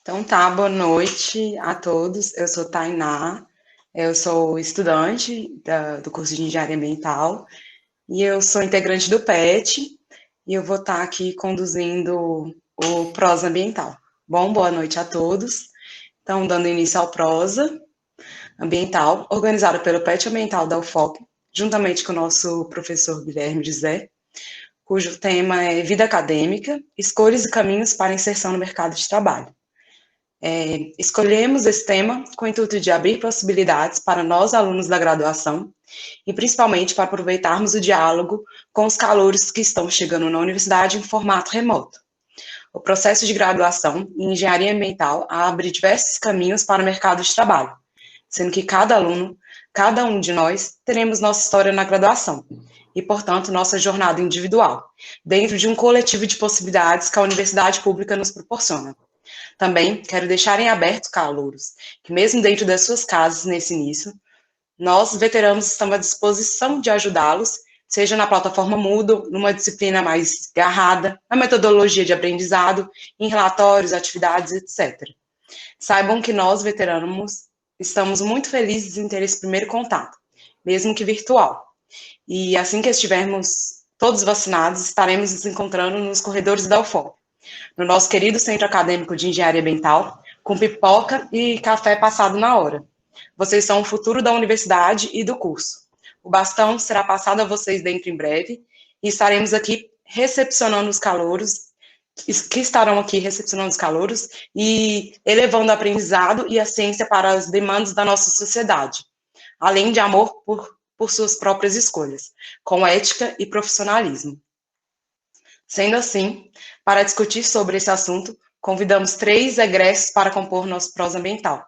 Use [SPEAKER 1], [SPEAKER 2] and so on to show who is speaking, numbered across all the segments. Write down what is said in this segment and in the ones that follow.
[SPEAKER 1] Então tá, boa noite a todos. Eu sou Tainá, eu sou estudante do curso de Engenharia Ambiental e eu sou integrante do PET e eu vou estar aqui conduzindo o Prosa Ambiental. Bom, boa noite a todos. Então, dando início ao Prosa Ambiental, organizado pelo PET Ambiental da UFOP, juntamente com o nosso professor Guilherme José, cujo tema é Vida Acadêmica, Escolhas e Caminhos para a Inserção no Mercado de Trabalho. Escolhemos esse tema com o intuito de abrir possibilidades para nós, alunos da graduação, e principalmente para aproveitarmos o diálogo com os calouros que estão chegando na universidade em formato remoto. O processo de graduação em engenharia ambiental abre diversos caminhos para o mercado de trabalho, sendo que cada aluno, cada um de nós, teremos nossa história na graduação e, portanto, nossa jornada individual, dentro de um coletivo de possibilidades que a universidade pública nos proporciona. Também quero deixar em aberto, calouros, que mesmo dentro das suas casas nesse início, nós, veteranos, estamos à disposição de ajudá-los, seja na plataforma Moodle, numa disciplina mais garrada, na metodologia de aprendizado, em relatórios, atividades, etc. Saibam que nós, veteranos, estamos muito felizes em ter esse primeiro contato, mesmo que virtual. E assim que estivermos todos vacinados, estaremos nos encontrando nos corredores da UFOP, no nosso querido Centro Acadêmico de Engenharia Ambiental, com pipoca e café passado na hora. Vocês são o futuro da universidade e do curso. O bastão será passado a vocês dentro em breve e estaremos aqui recepcionando os calouros, que estarão aqui recepcionando os calouros e elevando o aprendizado e a ciência para as demandas da nossa sociedade, além de amor por suas próprias escolhas, com ética e profissionalismo. Sendo assim, para discutir sobre esse assunto, convidamos 3 egressos para compor nosso prosa ambiental.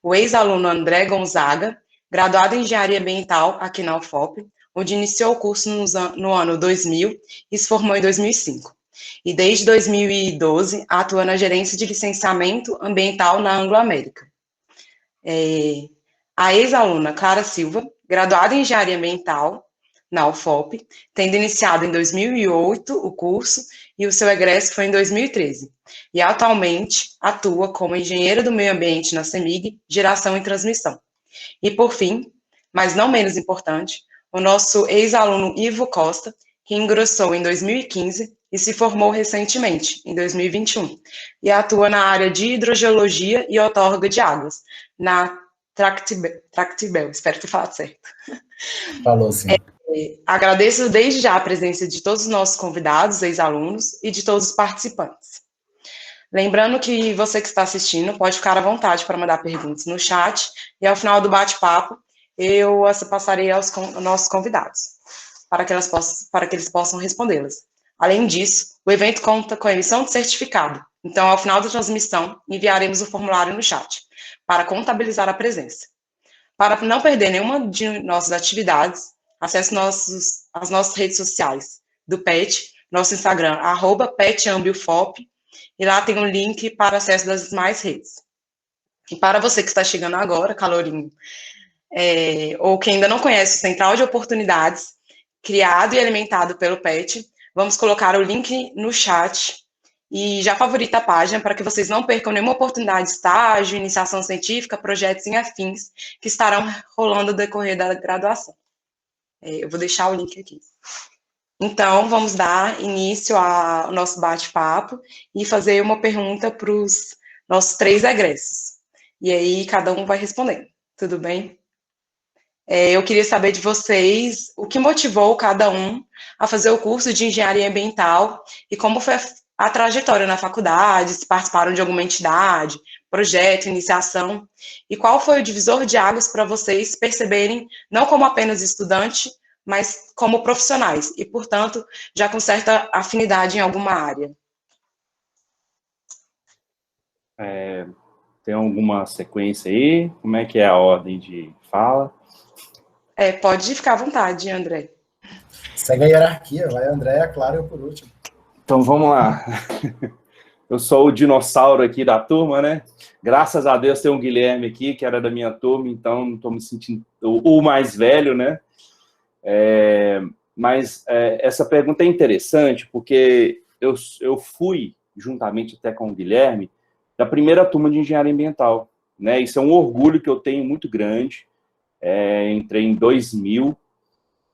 [SPEAKER 1] O ex-aluno André Gonzaga, graduado em Engenharia Ambiental aqui na UFOP, onde iniciou o curso no ano 2000 e se formou em 2005. E desde 2012 atua na gerência de licenciamento ambiental na Anglo-América. A ex-aluna Clara Silva, graduada em Engenharia Ambiental na UFOP, tendo iniciado em 2008 o curso e o seu egresso foi em 2013. E atualmente atua como engenheira do meio ambiente na CEMIG, geração e transmissão. E por fim, mas não menos importante, o nosso ex-aluno Ivo Costa, que ingressou em 2015 e se formou recentemente, em 2021, e atua na área de hidrogeologia e outorga de águas, na Tractibel, espero ter falado certo.
[SPEAKER 2] Falou sim.
[SPEAKER 1] Agradeço desde já a presença de todos os nossos convidados, ex-alunos, e de todos os participantes. Lembrando que você que está assistindo pode ficar à vontade para mandar perguntas no chat, e ao final do bate-papo eu as passarei aos nossos convidados, para que eles possam respondê-las. Além disso, o evento conta com a emissão de certificado, então ao final da transmissão enviaremos o formulário no chat, para contabilizar a presença. Para não perder nenhuma de nossas atividades, acesse as nossas redes sociais do PET, nosso Instagram, @petambiofop, e lá tem um link para acesso das demais redes. E para você que está chegando agora, calorinho, ou que ainda não conhece o Central de Oportunidades, criado e alimentado pelo PET, vamos colocar o link no chat e já favorita a página para que vocês não percam nenhuma oportunidade de estágio, iniciação científica, projetos em afins que estarão rolando no decorrer da graduação. Eu vou deixar o link aqui. Então, vamos dar início ao nosso bate-papo e fazer uma pergunta para os nossos 3 egressos. E aí, cada um vai respondendo. Tudo bem? Eu queria saber de vocês o que motivou cada um a fazer o curso de Engenharia Ambiental e como foi a trajetória na faculdade, se participaram de alguma entidade, projeto, iniciação, e qual foi o divisor de águas para vocês perceberem, não como apenas estudante, mas como profissionais, e, portanto, já com certa afinidade em alguma área.
[SPEAKER 3] Tem alguma sequência aí? Como é que é a ordem de fala?
[SPEAKER 1] Pode ficar à vontade, André.
[SPEAKER 2] Segue a hierarquia, vai André, Clara e eu por último.
[SPEAKER 3] Então, vamos lá. Eu sou o dinossauro aqui da turma, né? Graças a Deus tem um Guilherme aqui, que era da minha turma, então não estou me sentindo o mais velho, né? Mas essa pergunta é interessante, porque eu fui, juntamente até com o Guilherme, da primeira turma de engenharia ambiental, né? Isso é um orgulho que eu tenho muito grande. Entrei em 2000.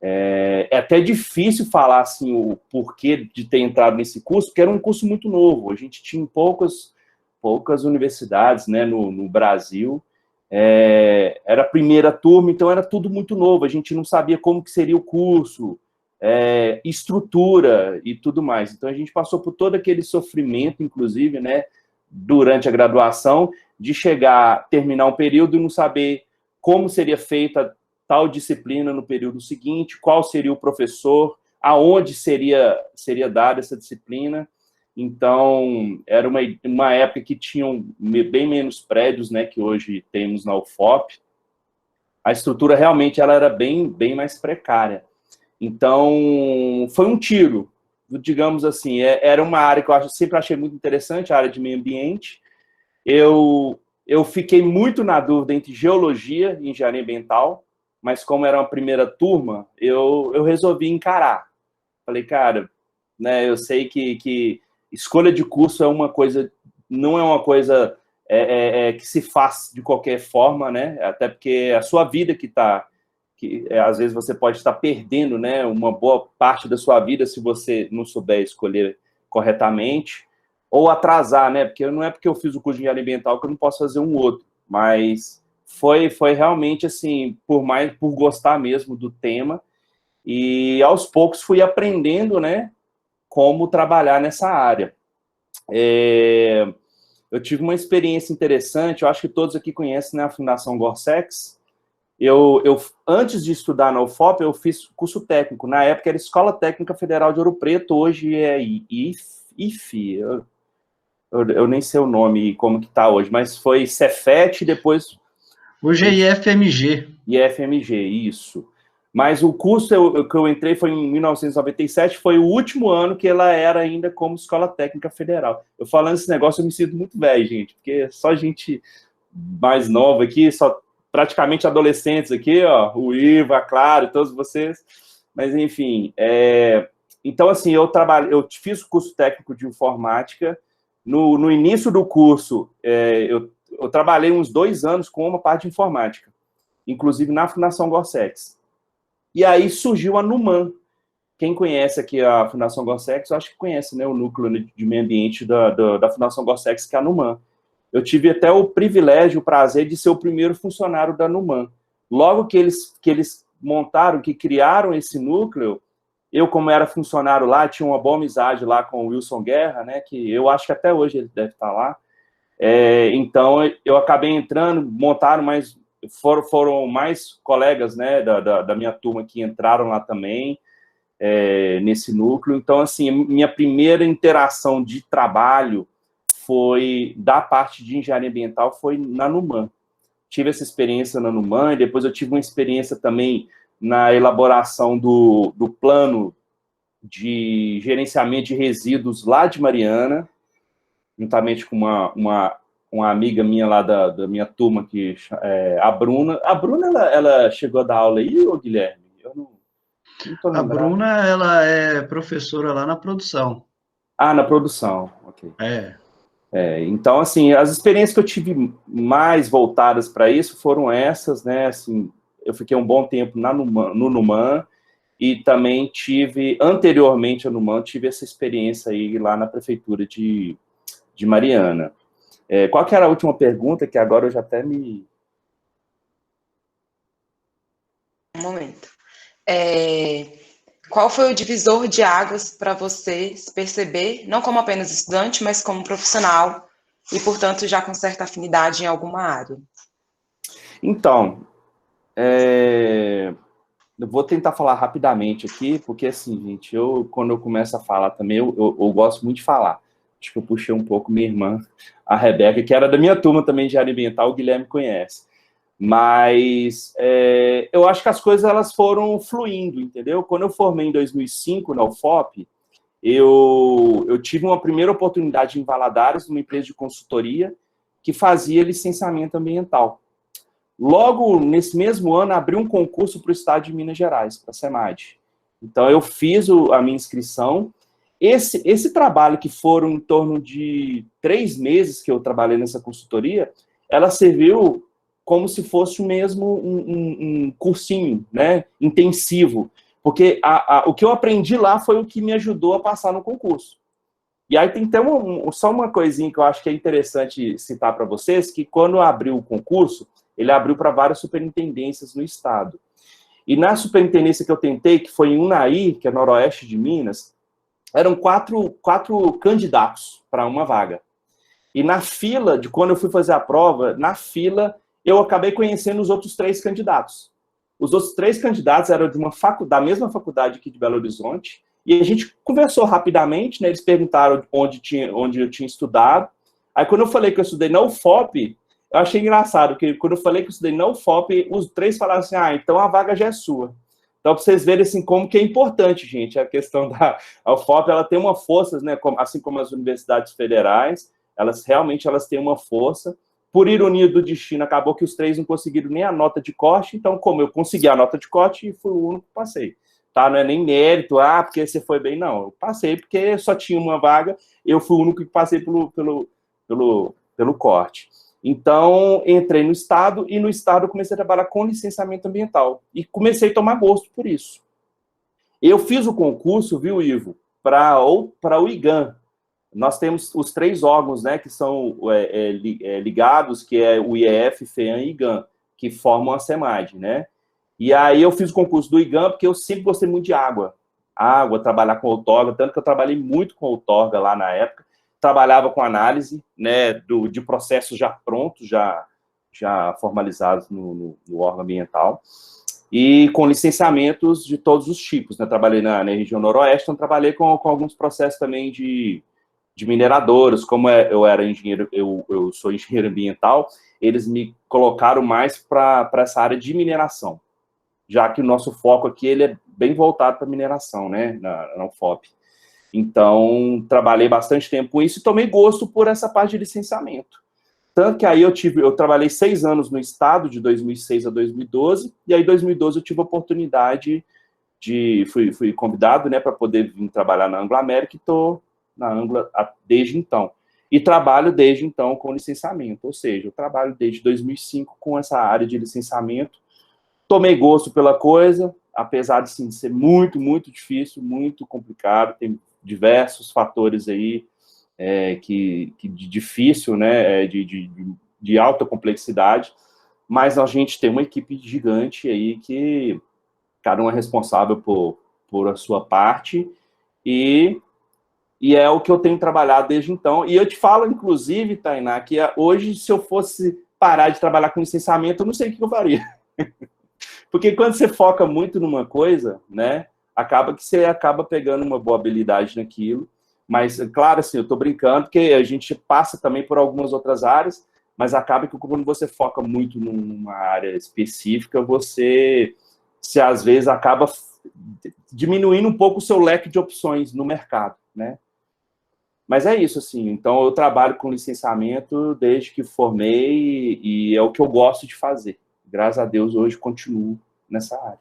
[SPEAKER 3] É até difícil falar assim, o porquê de ter entrado nesse curso, porque era um curso muito novo. A gente tinha poucas universidades, né, no Brasil. Era a primeira turma, então era tudo muito novo. A gente não sabia como que seria o curso, estrutura e tudo mais. Então a gente passou por todo aquele sofrimento, inclusive, né, durante a graduação, de terminar um período e não saber como seria feita tal disciplina no período seguinte, qual seria o professor, aonde seria dada essa disciplina. Então, era uma época que tinham bem menos prédios, né, que hoje temos na UFOP. A estrutura realmente ela era bem mais precária. Então, foi um tiro, digamos assim. Era uma área que eu sempre achei muito interessante, a área de meio ambiente. Eu fiquei muito na dúvida entre geologia e engenharia ambiental, mas como era uma primeira turma, eu resolvi encarar. Falei, cara, né, eu sei que escolha de curso é uma coisa, não é uma coisa que se faz de qualquer forma, né? Até porque a sua vida às vezes você pode estar perdendo, né, uma boa parte da sua vida se você não souber escolher corretamente, ou atrasar, né? Porque não é porque eu fiz o curso de engenharia ambiental que eu não posso fazer um outro, mas foi realmente assim, por gostar mesmo do tema, e aos poucos fui aprendendo, né, como trabalhar nessa área. Eu tive uma experiência interessante, eu acho que todos aqui conhecem, né, a Fundação Gorsex. Antes de estudar na UFOP, eu fiz curso técnico. Na época era Escola Técnica Federal de Ouro Preto, hoje é IFE, eu nem sei o nome, como que tá hoje, mas foi Cefet, depois...
[SPEAKER 4] Hoje é IFMG.
[SPEAKER 3] IFMG, isso. Mas o curso que eu entrei foi em 1997, foi o último ano que ela era ainda como Escola Técnica Federal. Eu falando esse negócio, eu me sinto muito velho, gente, porque só gente mais nova aqui, só praticamente adolescentes aqui, ó, o Iva, claro, todos vocês. Mas, enfim, então, assim, eu fiz o curso técnico de informática. No início do curso, eu trabalhei uns 2 anos com uma parte de informática, inclusive na Fundação Gorsex. E aí surgiu a Numan. Quem conhece aqui a Fundação Gorsex, eu acho que conhece, né, o núcleo de meio ambiente da Fundação Gorsex, que é a Numan. Eu tive até o privilégio, o prazer de ser o primeiro funcionário da Numan. Logo que eles montaram, que criaram esse núcleo, eu, como era funcionário lá, tinha uma boa amizade lá com o Wilson Guerra, né, que eu acho que até hoje ele deve estar lá. Então, eu acabei entrando, montaram mais... Foram mais colegas, né, da minha turma que entraram lá também, nesse núcleo. Então, assim, minha primeira interação de trabalho foi, da parte de engenharia ambiental, foi na Numan. Tive essa experiência na Numan, e depois eu tive uma experiência também na elaboração do plano de gerenciamento de resíduos lá de Mariana, juntamente com uma amiga minha lá da minha turma, a Bruna. A Bruna, ela chegou a dar aula aí, ô Guilherme? Eu não tô lembrado.
[SPEAKER 4] A Bruna, ela é professora lá na produção.
[SPEAKER 3] Ah, na produção, ok.
[SPEAKER 4] Então,
[SPEAKER 3] assim, as experiências que eu tive mais voltadas para isso foram essas, né, assim, eu fiquei um bom tempo no Numan, e também anteriormente ao Numan, tive essa experiência aí lá na prefeitura de Mariana. Qual que era a última pergunta, que agora eu já até me...
[SPEAKER 1] Um momento. Qual foi o divisor de águas para você se perceber, não como apenas estudante, mas como profissional, e, portanto, já com certa afinidade em alguma área?
[SPEAKER 3] Então, eu vou tentar falar rapidamente aqui, porque, assim, gente, quando eu começo a falar também, eu gosto muito de falar. Acho que eu puxei um pouco minha irmã, a Rebeca, que era da minha turma também de área ambiental, o Guilherme conhece. Mas eu acho que as coisas elas foram fluindo, entendeu? Quando eu formei em 2005 na UFOP, eu tive uma primeira oportunidade em Valadares, numa empresa de consultoria, que fazia licenciamento ambiental. Logo, nesse mesmo ano, abriu um concurso para o estado de Minas Gerais, para a SEMAD. Então, eu fiz a minha inscrição. esse trabalho, que foram em torno de 3 meses que eu trabalhei nessa consultoria, ela serviu como se fosse mesmo um cursinho, né, intensivo, porque o que eu aprendi lá foi o que me ajudou a passar no concurso. E aí tem até só uma coisinha que eu acho que é interessante citar para vocês, que quando abriu o concurso, ele abriu para várias superintendências no estado. E na superintendência que eu tentei, que foi em Unai, que é noroeste de Minas, eram quatro candidatos para uma vaga. E na fila, de quando eu fui fazer a prova, na fila, eu acabei conhecendo os outros 3 candidatos. Os outros 3 candidatos eram de da mesma faculdade aqui de Belo Horizonte, e a gente conversou rapidamente, né? Eles perguntaram onde eu tinha estudado. Aí, quando eu falei que eu estudei na UFOP, eu achei engraçado, porque quando eu falei que eu estudei na UFOP, os 3 falaram assim, então a vaga já é sua. Então, para vocês verem assim, como que é importante, gente, a questão da UFOP, ela tem uma força, né, assim como as universidades federais, elas têm uma força. Por ironia do destino, acabou que os 3 não conseguiram nem a nota de corte, então, como eu consegui a nota de corte, fui o único que passei. Tá? Não é nem mérito, porque você foi bem, não. Eu passei porque só tinha uma vaga, eu fui o único que passei pelo corte. Então, entrei no Estado, e no Estado eu comecei a trabalhar com licenciamento ambiental. E comecei a tomar gosto por isso. Eu fiz o concurso, viu, Ivo, para o IGAM. Nós temos os 3 órgãos, né, que são ligados, que é o IEF, FEAM e IGAM, que formam a SEMAD, né? E aí eu fiz o concurso do IGAM, porque eu sempre gostei muito de água. Trabalhar com outorga, tanto que eu trabalhei muito com outorga lá na época. Trabalhava com análise, né, de processos já prontos, já formalizados no órgão ambiental, e com licenciamentos de todos os tipos, né? Trabalhei na região noroeste, então trabalhei com alguns processos também de mineradoras. Como eu era engenheiro, eu sou engenheiro ambiental, eles me colocaram mais para essa área de mineração, já que o nosso foco aqui ele é bem voltado para mineração, né, na UFOP. Então, trabalhei bastante tempo com isso e tomei gosto por essa parte de licenciamento. Tanto que aí eu trabalhei 6 anos no estado, de 2006 a 2012, e aí em 2012 eu tive a oportunidade fui convidado, né, para poder vir trabalhar na Anglo América, e estou na Anglo desde então. E trabalho desde então com licenciamento, ou seja, eu trabalho desde 2005 com essa área de licenciamento. Tomei gosto pela coisa, apesar de sim, ser muito, muito difícil, muito complicado, tem diversos fatores aí de difícil, né, de alta complexidade, mas a gente tem uma equipe gigante aí que cada um é responsável por a sua parte, e é o que eu tenho trabalhado desde então. E eu te falo, inclusive, Tainá, que hoje, se eu fosse parar de trabalhar com licenciamento, eu não sei o que eu faria. Porque quando você foca muito numa coisa, né, acaba que você acaba pegando uma boa habilidade naquilo. Mas, claro, assim, eu estou brincando, porque a gente passa também por algumas outras áreas, mas acaba que quando você foca muito numa área específica, você às vezes acaba diminuindo um pouco o seu leque de opções no mercado, né? Mas é isso, assim. Então, eu trabalho com licenciamento desde que formei, e é o que eu gosto de fazer. Graças a Deus, hoje continuo nessa área.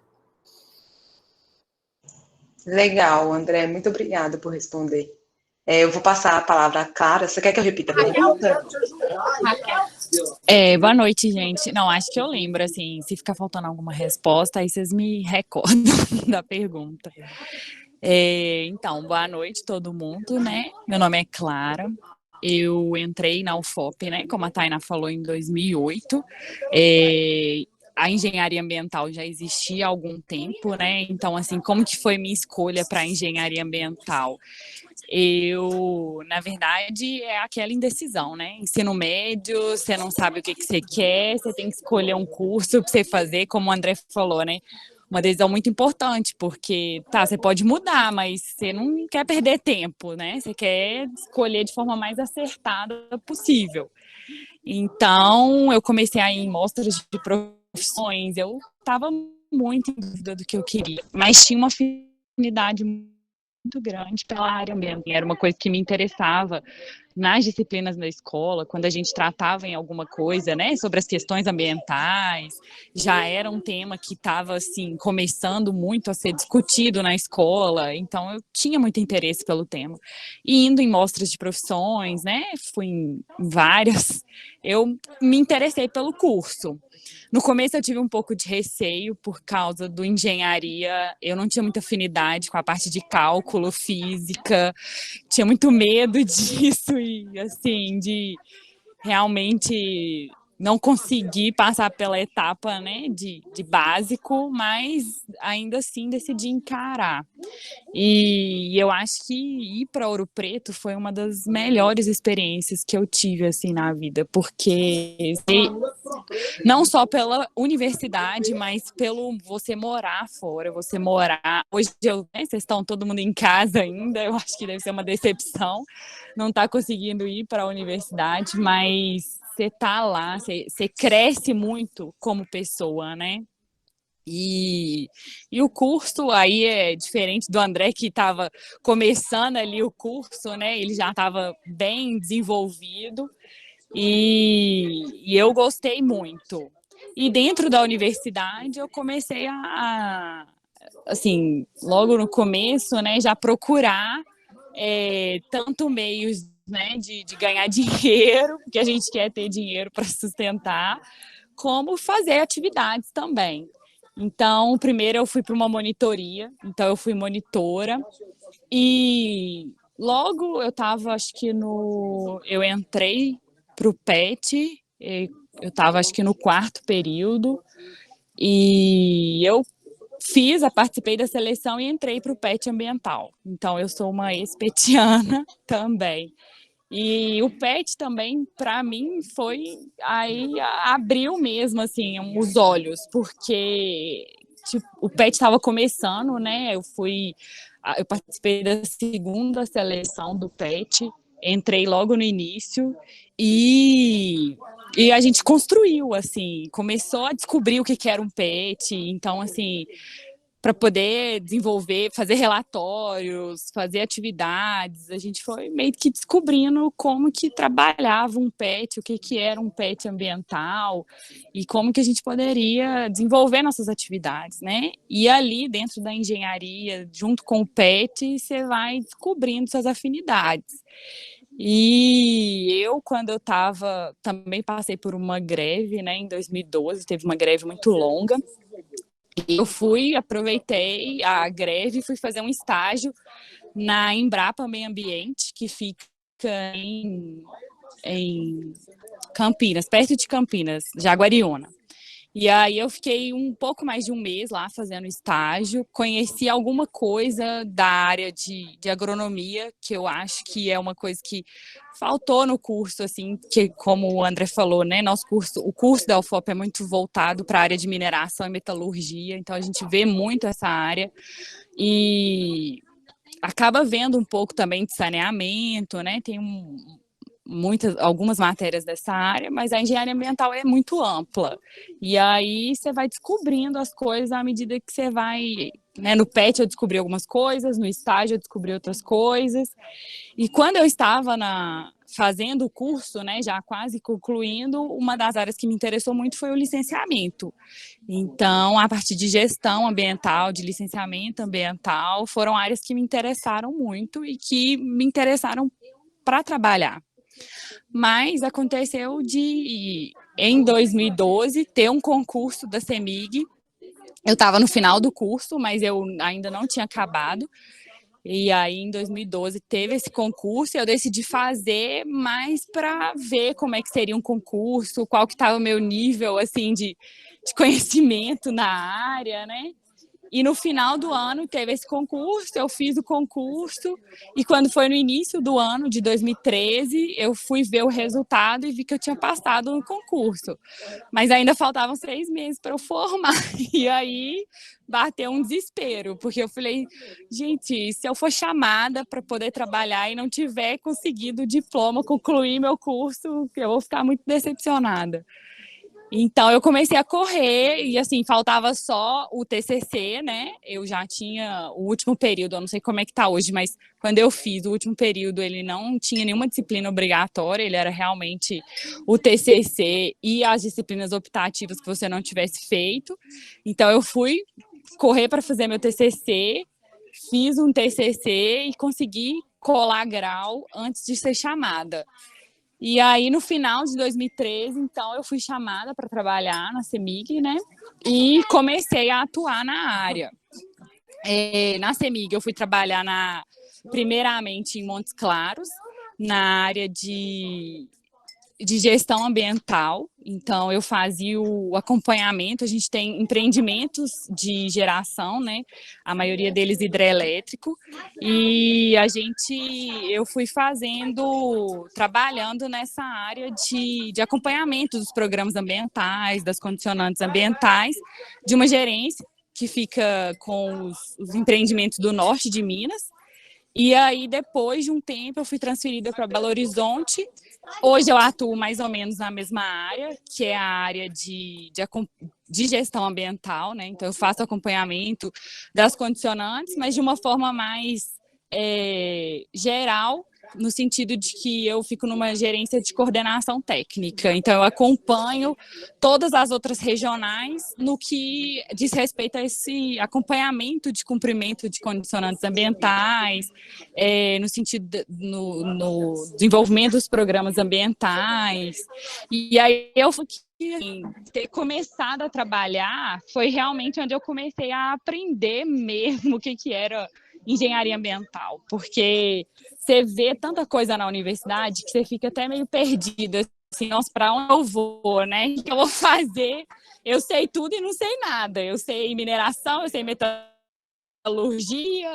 [SPEAKER 1] Legal, André. Muito obrigada por responder. Eu vou passar a palavra à Clara. Você quer que eu repita a pergunta?
[SPEAKER 5] Boa noite, gente. Não, acho que eu lembro, assim, se ficar faltando alguma resposta, aí vocês me recordam da pergunta. Então, boa noite todo mundo, né? Meu nome é Clara. Eu entrei na UFOP, né, como a Tainá falou, em 2008. A engenharia ambiental já existia há algum tempo, né? Então, assim, como que foi minha escolha para engenharia ambiental? Na verdade, é aquela indecisão, né? Ensino médio, você não sabe o que você quer, você tem que escolher um curso para você fazer, como o André falou, né? Uma decisão muito importante, porque, você pode mudar, mas você não quer perder tempo, né? Você quer escolher de forma mais acertada possível. Então, eu comecei a ir em mostras de profissões, eu estava muito em dúvida do que eu queria, mas tinha uma afinidade muito grande pela área ambiental. Era uma coisa que me interessava nas disciplinas da escola, quando a gente tratava em alguma coisa, né, sobre as questões ambientais, já era um tema que estava, assim, começando muito a ser discutido na escola, então eu tinha muito interesse pelo tema. E indo em mostras de profissões, né, fui em várias, eu me interessei pelo curso. No começo eu tive um pouco de receio por causa do engenharia, eu não tinha muita afinidade com a parte de cálculo, física, tinha muito medo disso e, assim, de realmente não conseguir passar pela etapa, né, de básico, mas ainda assim decidi encarar. E eu acho que ir para Ouro Preto foi uma das melhores experiências que eu tive, assim, na vida, porque não só pela universidade, mas pelo você morar fora, você morar... Hoje, né, vocês estão todo mundo em casa ainda, eu acho que deve ser uma decepção não estar conseguindo ir para a universidade, mas você tá lá, você cresce muito como pessoa, né? E o curso aí é diferente do André, que estava começando ali o curso, né? Ele já estava bem desenvolvido e eu gostei muito. E dentro da universidade eu comecei assim, logo no começo, né, já procurar tanto meios, né, de ganhar dinheiro, porque a gente quer ter dinheiro para sustentar, como fazer atividades também. Então, primeiro eu fui para uma monitoria, então eu fui monitora, e logo eu estava, acho que eu entrei para o PET, eu estava acho que no 4º período, e eu participei da seleção e entrei para o PET ambiental. Então, eu sou uma ex-petiana também. E o PET também, para mim, aí abriu mesmo, assim, os olhos, porque tipo, o PET estava começando, né? Eu participei da 2ª seleção do PET, entrei logo no início e a gente construiu, assim, começou a descobrir o que era um PET, então, assim, para poder desenvolver, fazer relatórios, fazer atividades, a gente foi meio que descobrindo como que trabalhava um PET, o que era um PET ambiental e como que a gente poderia desenvolver nossas atividades, né? E ali dentro da engenharia, junto com o PET, você vai descobrindo suas afinidades. E eu, quando eu também passei por uma greve, né, em 2012, teve uma greve muito longa. Eu aproveitei a greve e fui fazer um estágio na Embrapa Meio Ambiente, que fica em Campinas, perto de Campinas, Jaguariúna. E aí eu fiquei um pouco mais de um mês lá fazendo estágio, conheci alguma coisa da área de agronomia, que eu acho que é uma coisa que faltou no curso, assim, que como o André falou, né, o curso da UFOP é muito voltado para a área de mineração e metalurgia, então a gente vê muito essa área e acaba vendo um pouco também de saneamento, né, tem algumas matérias dessa área, mas a engenharia ambiental é muito ampla. E aí você vai descobrindo as coisas à medida que você vai... Né, no PET eu descobri algumas coisas, no estágio eu descobri outras coisas. E quando eu estava fazendo o curso, né, já quase concluindo, uma das áreas que me interessou muito foi o licenciamento. Então, a partir de gestão ambiental, de licenciamento ambiental, foram áreas que me interessaram muito e que me interessaram para trabalhar. Mas aconteceu em 2012, ter um concurso da CEMIG. Eu estava no final do curso, mas eu ainda não tinha acabado. E aí, em 2012, teve esse concurso e eu decidi fazer mais para ver como é que seria um concurso, qual que estava o meu nível, assim, de conhecimento na área, né? E no final do ano teve esse concurso, eu fiz o concurso, e quando foi no início do ano de 2013, eu fui ver o resultado e vi que eu tinha passado no concurso. Mas ainda faltavam 6 meses para eu formar, e aí bateu um desespero, porque eu falei, gente, se eu for chamada para poder trabalhar e não tiver conseguido o diploma, concluir meu curso, eu vou ficar muito decepcionada. Então, eu comecei a correr e, assim, faltava só o TCC, né? Eu já tinha o último período, eu não sei como é que tá hoje, mas quando eu fiz o último período, ele não tinha nenhuma disciplina obrigatória, ele era realmente o TCC e as disciplinas optativas que você não tivesse feito. Então, eu fui correr para fazer meu TCC, fiz um TCC e consegui colar grau antes de ser chamada. E aí, no final de 2013, então, eu fui chamada para trabalhar na CEMIG, né? E comecei a atuar na área. Na CEMIG, eu fui trabalhar primeiramente em Montes Claros, na área de gestão ambiental. Então, eu fazia o acompanhamento. A gente tem empreendimentos de geração, né? A maioria deles hidrelétrico. E eu fui trabalhando nessa área de acompanhamento dos programas ambientais, das condicionantes ambientais, de uma gerência que fica com os empreendimentos do norte de Minas. E aí, depois de um tempo, eu fui transferida para Belo Horizonte. Hoje eu atuo mais ou menos na mesma área, que é a área de gestão ambiental, né? Então, eu faço acompanhamento das condicionantes, mas de uma forma mais geral, no sentido de que eu fico numa gerência de coordenação técnica. Então, eu acompanho todas as outras regionais no que diz respeito a esse acompanhamento de cumprimento de condicionantes ambientais, no sentido no desenvolvimento dos programas ambientais. E aí eu ter começado a trabalhar foi realmente onde eu comecei a aprender mesmo o que era engenharia ambiental, porque você vê tanta coisa na universidade que você fica até meio perdida, assim, nossa, para onde eu vou, né? O que eu vou fazer? Eu sei tudo e não sei nada. Eu sei mineração, eu sei metalurgia,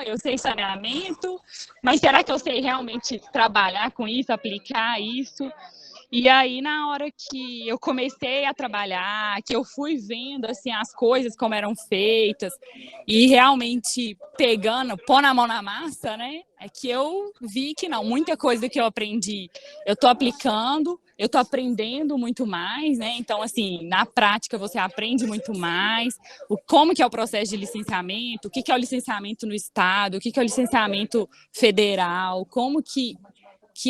[SPEAKER 5] eu sei saneamento, mas será que eu sei realmente trabalhar com isso, aplicar isso? E aí, na hora que eu comecei a trabalhar, que eu fui vendo assim, as coisas como eram feitas e realmente pondo a mão na massa, né? É que eu vi que não, muita coisa que eu aprendi, eu estou aplicando, eu estou aprendendo muito mais, né? Então, assim, na prática você aprende muito mais, como que é o processo de licenciamento, o que é o licenciamento no estado, o que é o licenciamento federal, como que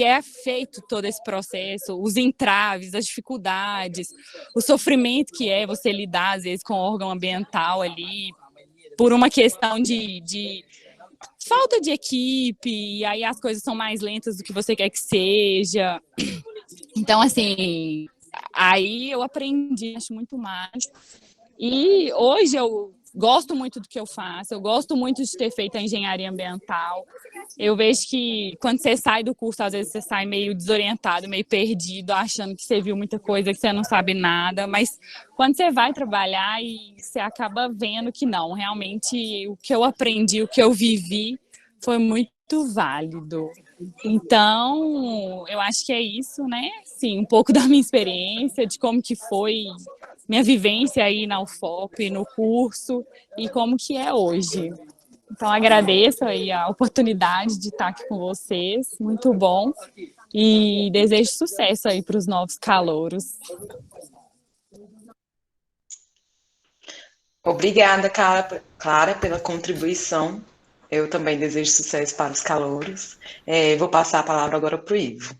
[SPEAKER 5] é feito todo esse processo, os entraves, as dificuldades, o sofrimento que é você lidar, às vezes, com o órgão ambiental ali, por uma questão de falta de equipe, e aí as coisas são mais lentas do que você quer que seja. Então, assim, aí eu aprendi, acho muito mais. E hoje eu gosto muito do que eu faço, eu gosto muito de ter feito a engenharia ambiental. Eu vejo que quando você sai do curso, às vezes você sai meio desorientado, meio perdido, achando que você viu muita coisa, que você não sabe nada, mas quando você vai trabalhar e você acaba vendo que não, realmente o que eu aprendi, o que eu vivi foi muito válido. Então, eu acho que é isso, né? Sim, um pouco da minha experiência, de como que foi minha vivência aí na UFOP, no curso, e como que é hoje. Então, agradeço aí a oportunidade de estar aqui com vocês, muito bom, e desejo sucesso aí para os novos calouros.
[SPEAKER 1] Obrigada, Clara, pela contribuição. Eu também desejo sucesso para os calouros. Vou passar a palavra agora para o Ivo.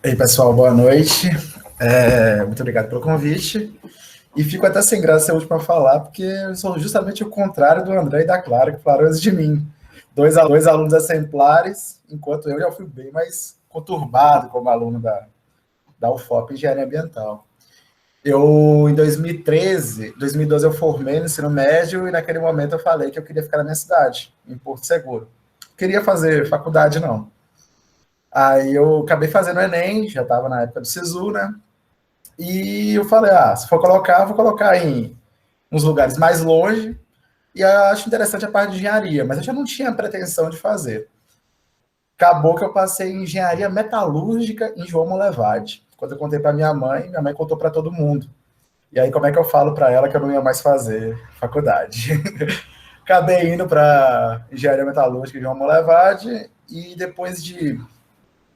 [SPEAKER 2] Ei, pessoal, boa noite. Muito obrigado pelo convite. E fico até sem graça ser o último a falar, porque eu sou justamente o contrário do André e da Clara, que falaram antes de mim. Dois alunos exemplares, enquanto eu já fui bem mais conturbado como aluno da UFOP, Engenharia Ambiental. Em 2012, eu formei no ensino médio e naquele momento eu falei que eu queria ficar na minha cidade, em Porto Seguro. Não queria fazer faculdade, não. Aí eu acabei fazendo o Enem, já estava na época do SISU, né? E eu falei, se for colocar, vou colocar em uns lugares mais longe, e eu acho interessante a parte de engenharia, mas eu já não tinha pretensão de fazer. Acabou que eu passei em engenharia metalúrgica em João Monlevade. Quando eu contei para minha mãe contou para todo mundo. E aí, como é que eu falo para ela que eu não ia mais fazer faculdade? Acabei indo para engenharia metalúrgica em João Monlevade, e depois de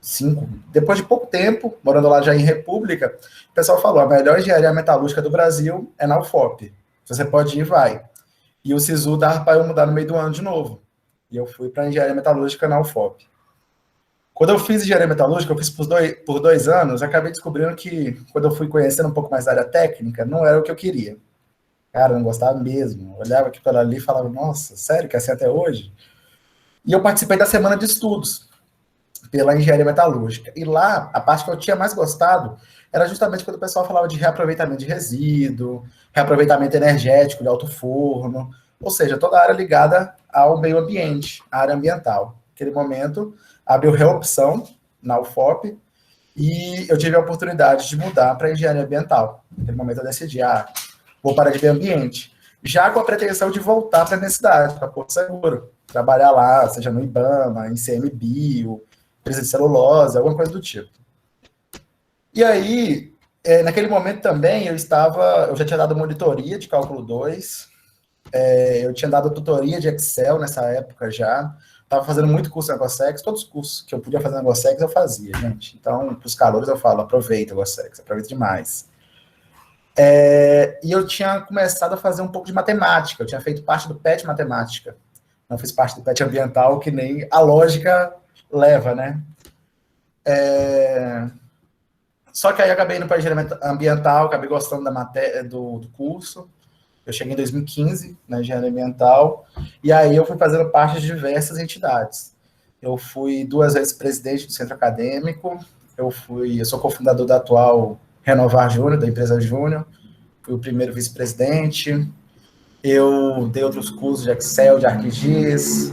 [SPEAKER 2] 5, depois de pouco tempo, morando lá já em República, o pessoal falou, a melhor engenharia metalúrgica do Brasil é na UFOP. Se você pode ir, vai. E o SISU dava para eu mudar no meio do ano de novo. E eu fui para engenharia metalúrgica na UFOP. Quando eu fiz engenharia metalúrgica, eu fiz por 2 anos, acabei descobrindo que, quando eu fui conhecendo um pouco mais da área técnica, não era o que eu queria. Cara, eu não gostava mesmo. Eu olhava aqui para ali e falava, nossa, sério que é assim até hoje? E eu participei da semana de estudos pela engenharia metalúrgica. E lá, a parte que eu tinha mais gostado era justamente quando o pessoal falava de reaproveitamento de resíduo, reaproveitamento energético de alto forno, ou seja, toda a área ligada ao meio ambiente, à área ambiental. Naquele momento, abriu reopção na UFOP e eu tive a oportunidade de mudar para engenharia ambiental. Naquele momento eu decidi, vou parar de meio ambiente, já com a pretensão de voltar para a minha cidade, para Porto Seguro, trabalhar lá, seja no IBAMA, em CMBio, empresa de celulose, alguma coisa do tipo. E aí, naquele momento também, eu já tinha dado monitoria de cálculo 2, eu tinha dado tutoria de Excel nessa época já, estava fazendo muito curso na Gossex, todos os cursos que eu podia fazer na Gossex eu fazia, gente. Então, para os calouros eu falo, aproveita a Gossex, aproveita demais. E eu tinha começado a fazer um pouco de matemática, eu tinha feito parte do PET Matemática, não fiz parte do PET Ambiental, que nem a lógica leva, né? Só que aí eu acabei indo para engenharia ambiental, acabei gostando da matéria, do curso. Eu cheguei em 2015 na engenharia ambiental, e aí eu fui fazendo parte de diversas entidades. Eu fui 2 vezes presidente do centro acadêmico, eu sou cofundador da atual Renovar Júnior, da empresa Júnior, fui o primeiro vice-presidente, eu dei outros cursos de Excel, de ArcGIS,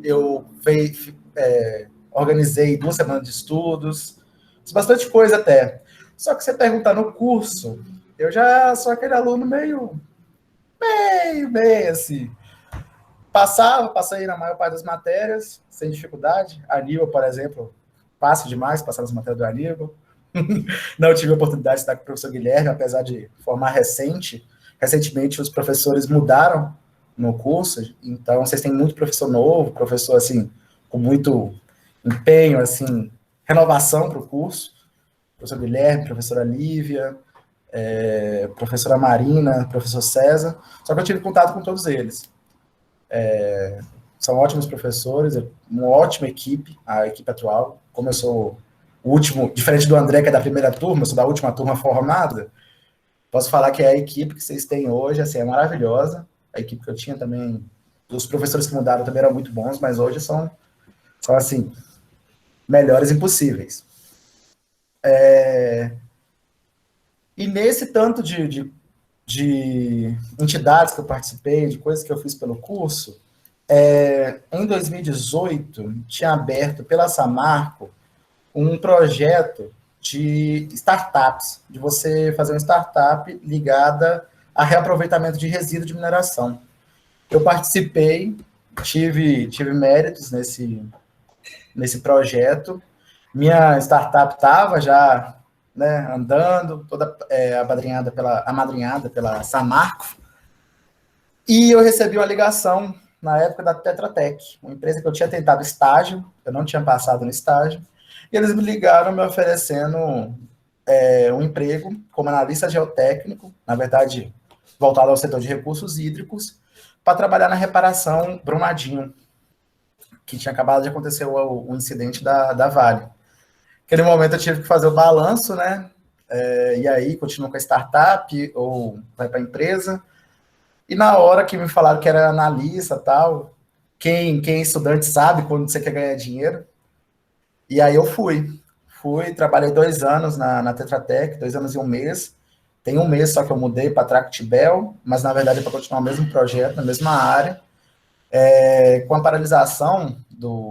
[SPEAKER 2] eu organizei 2 semanas de estudos, fiz bastante coisa até. Só que você perguntar no curso, eu já sou aquele aluno meio assim. Passei na maior parte das matérias, sem dificuldade. Aníbal, por exemplo, fácil demais passar nas matérias do Aníbal. Não tive a oportunidade de estar com o professor Guilherme, apesar de formar recentemente os professores mudaram no curso, então vocês têm muito professor novo, professor assim, com muito empenho, assim, renovação para o curso. Professor Guilherme, professora Lívia, professora Marina, professor César, só que eu tive contato com todos eles. São ótimos professores, uma ótima equipe, a equipe atual. Como eu sou o último, diferente do André, que é da primeira turma, eu sou da última turma formada, posso falar que a equipe que vocês têm hoje assim, é maravilhosa. A equipe que eu tinha também, os professores que mudaram também eram muito bons, mas hoje são assim, melhores impossíveis. E nesse tanto de entidades que eu participei, de coisas que eu fiz pelo curso, em 2018, tinha aberto pela Samarco um projeto de startups, de você fazer uma startup ligada a reaproveitamento de resíduo de mineração. Eu participei, tive méritos nesse projeto. Minha startup estava já, né, andando, toda amadrinhada pela Samarco, e eu recebi uma ligação na época da Tetra Tech, uma empresa que eu tinha tentado estágio, eu não tinha passado no estágio, e eles me ligaram me oferecendo um emprego como analista geotécnico, na verdade, voltado ao setor de recursos hídricos, para trabalhar na reparação Brumadinho, que tinha acabado de acontecer o incidente da Vale. Naquele momento eu tive que fazer o balanço, né? E aí, continuo com a startup ou vai para a empresa. E na hora que me falaram que era analista tal, quem é estudante sabe quando você quer ganhar dinheiro. E aí eu fui, trabalhei 2 anos na Tetra Tech, 2 anos e 1 mês. Tem 1 mês só que eu mudei para Tractibel, mas na verdade é para continuar o mesmo projeto, na mesma área. Com a paralisação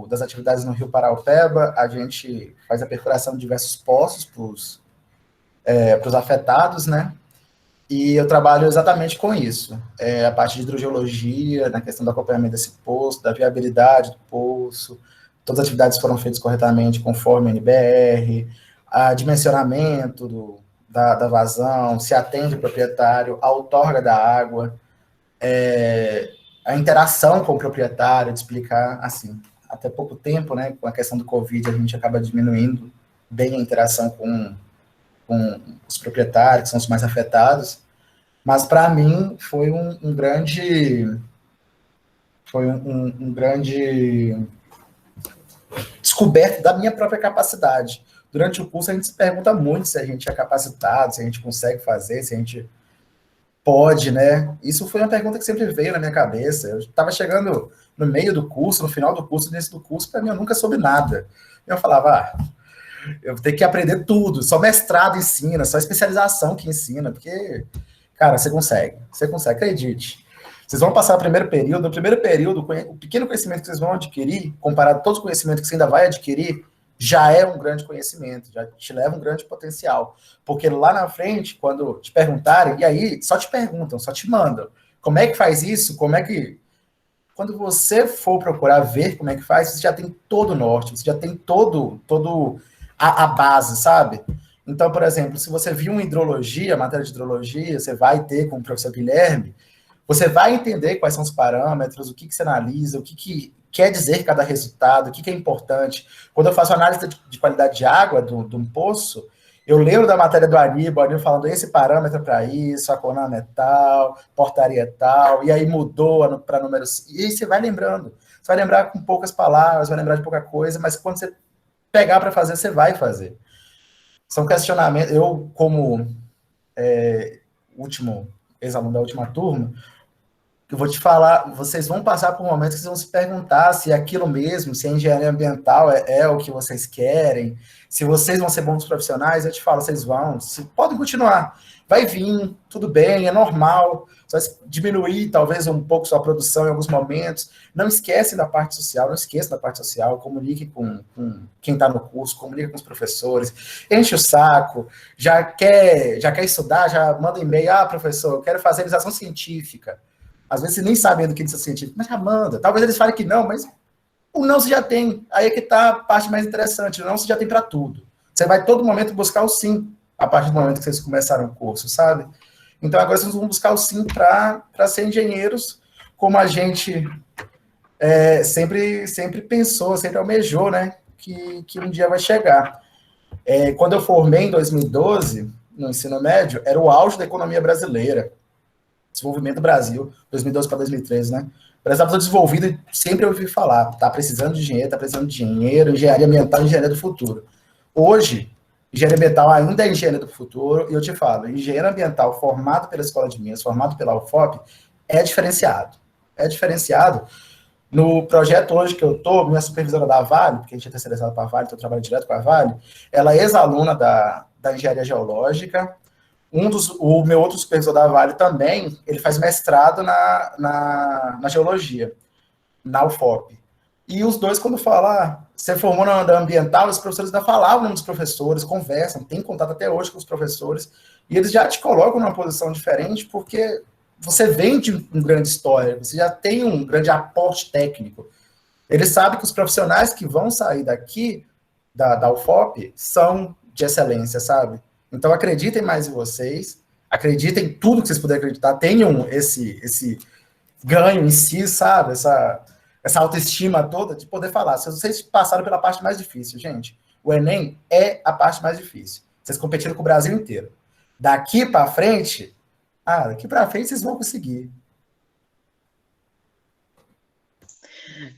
[SPEAKER 2] das atividades no Rio Paraupeba, a gente faz a perfuração de diversos poços para os afetados, né? E eu trabalho exatamente com isso. A parte de hidrogeologia, na questão do acompanhamento desse poço, da viabilidade do poço, todas as atividades foram feitas corretamente conforme a NBR, a dimensionamento da vazão, se atende o proprietário, a outorga da água, a interação com o proprietário, de explicar, assim, até pouco tempo, né, com a questão do Covid, a gente acaba diminuindo bem a interação com os proprietários, que são os mais afetados, mas para mim foi um grande descoberta da minha própria capacidade. Durante o curso a gente se pergunta muito se a gente é capacitado, se a gente consegue fazer, se a gente pode, né? Isso foi uma pergunta que sempre veio na minha cabeça. Eu estava chegando no meio do curso, no final do curso, no início do curso, para mim eu nunca soube nada. Eu falava, eu vou ter que aprender tudo, só mestrado ensina, só especialização que ensina, porque, cara, você consegue, acredite. Vocês vão passar o primeiro período, no primeiro período, o pequeno conhecimento que vocês vão adquirir, comparado a todos os conhecimentos que você ainda vai adquirir, já é um grande conhecimento, já te leva um grande potencial. Porque lá na frente, quando te perguntarem, e aí só te perguntam, só te mandam, como é que faz isso? Como é que... Quando você for procurar ver como é que faz, você já tem todo o norte, você já tem todo a base, sabe? Então, por exemplo, se você viu uma hidrologia, matéria de hidrologia, você vai ter com o professor Guilherme, você vai entender quais são os parâmetros, o que você analisa, o que quer dizer cada resultado, o que é importante. Quando eu faço análise de qualidade de água de um poço, eu lembro da matéria do Aníbal falando esse parâmetro para isso, a Conam é tal, portaria é tal, e aí mudou para número... E aí você vai lembrando. Você vai lembrar com poucas palavras, vai lembrar de pouca coisa, mas quando você pegar para fazer, você vai fazer. São questionamentos... Eu, como último ex-aluno da última turma, eu vou te falar, vocês vão passar por momentos que vocês vão se perguntar se é aquilo mesmo, se a engenharia ambiental é o que vocês querem, se vocês vão ser bons profissionais, eu te falo, vocês vão, podem continuar, vai vir, tudo bem, é normal, só diminuir talvez um pouco sua produção em alguns momentos, não esquece da parte social, não esqueça da parte social, comunique com quem está no curso, comunique com os professores, enche o saco, já quer estudar, já manda e-mail, professor, eu quero fazer iniciação científica. Às vezes vocês nem sabem do que isso é científico, mas já manda. Talvez eles falem que não, mas o não você já tem. Aí é que está a parte mais interessante. O não você já tem para tudo. Você vai todo momento buscar o sim, a partir do momento que vocês começaram o curso, sabe? Então agora vocês vão buscar o sim para ser engenheiros, como a gente sempre pensou, sempre almejou, né? Que um dia vai chegar. Quando eu formei em 2012, no ensino médio, era o auge da economia brasileira. Desenvolvimento do Brasil, 2012 para 2013, né? O Brasil estava desenvolvido e sempre ouvi falar, está precisando de dinheiro, engenharia ambiental, engenharia do futuro. Hoje, engenharia ambiental ainda é engenharia do futuro, e eu te falo, engenheiro ambiental formado pela Escola de Minas, formado pela UFOP, é diferenciado. É diferenciado. No projeto hoje que eu estou, minha supervisora da Vale, porque a gente é terceirizado para a Vale, então eu trabalho direto com a Vale, ela é ex-aluna da engenharia geológica. O meu outro supervisor da Vale também, ele faz mestrado na geologia, na UFOP. E os dois, quando falam, você formou na ambiental, os professores ainda falavam dos professores, conversam, tem contato até hoje com os professores, e eles já te colocam numa posição diferente, porque você vem de uma grande história, você já tem um grande aporte técnico. Eles sabem que os profissionais que vão sair daqui, da UFOP, são de excelência, sabe? Então, acreditem mais em vocês, acreditem em tudo que vocês puderem acreditar, tenham esse ganho em si, sabe? Essa autoestima toda de poder falar. Se vocês passaram pela parte mais difícil, gente, o Enem é a parte mais difícil. Vocês competiram com o Brasil inteiro. Daqui para frente vocês vão conseguir.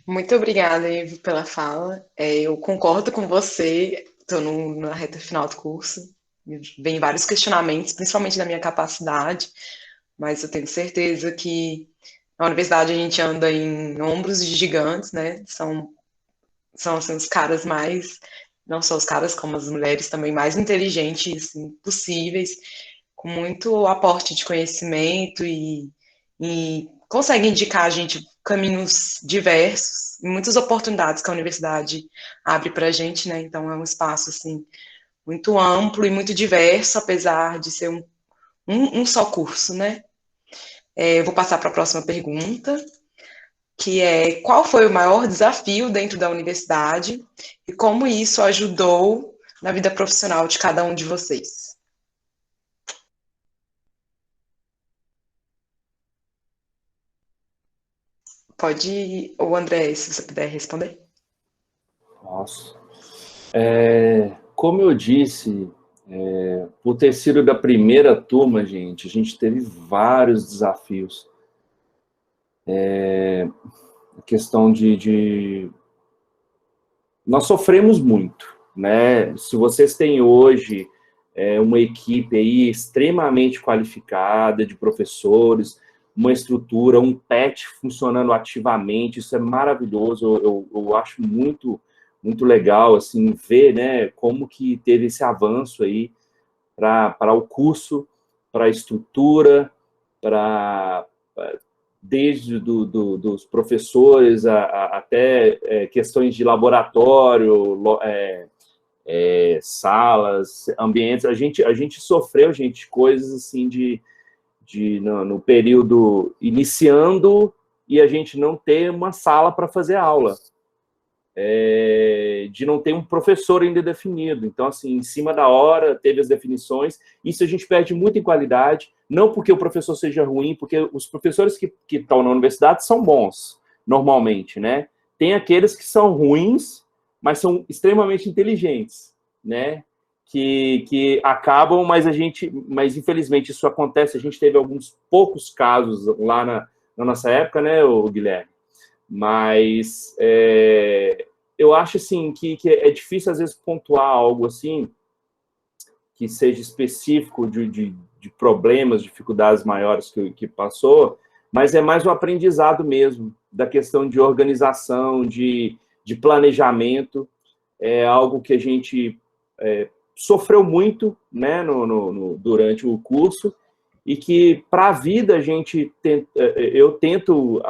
[SPEAKER 1] Muito obrigada, Ivo, pela fala. Eu concordo com você, estou na reta final do curso, vem vários questionamentos, principalmente da minha capacidade, mas eu tenho certeza que na universidade a gente anda em ombros de gigantes, né? São assim, os caras mais, não só os caras, como as mulheres também mais inteligentes assim, possíveis, com muito aporte de conhecimento e consegue indicar a gente caminhos diversos e muitas oportunidades que a universidade abre para a gente, né? Então é um espaço assim muito amplo e muito diverso, apesar de ser um só curso, né? Eu vou passar para a próxima pergunta, que é qual foi o maior desafio dentro da universidade e como isso ajudou na vida profissional de cada um de vocês? Pode ir, ou André, se você puder responder.
[SPEAKER 3] Nossa. Como eu disse, por ter sido da primeira turma, gente, a gente teve vários desafios. A questão nós sofremos muito, né? Se vocês têm hoje uma equipe aí extremamente qualificada de professores, uma estrutura, um PET funcionando ativamente, isso é maravilhoso. Eu acho muito legal, assim, ver, né, como que teve esse avanço aí para o curso, para a estrutura, desde dos professores até questões de laboratório, salas, ambientes. A gente sofreu, coisas assim no período iniciando e a gente não ter uma sala para fazer aula. De não ter um professor ainda definido. Então, assim, em cima da hora, teve as definições. Isso a gente perde muito em qualidade, não porque o professor seja ruim, porque os professores que estão na universidade são bons, normalmente, né? Tem aqueles que são ruins, mas são extremamente inteligentes, né? Que acabam, mas infelizmente isso acontece. A gente teve alguns poucos casos lá na nossa época, né, Guilherme? Mas eu acho assim que é difícil às vezes pontuar algo assim que seja específico de problemas, dificuldades maiores que passou, mas é mais um aprendizado mesmo da questão de organização, de planejamento. É algo que a gente sofreu muito, né, durante o curso, e que para a vida eu tento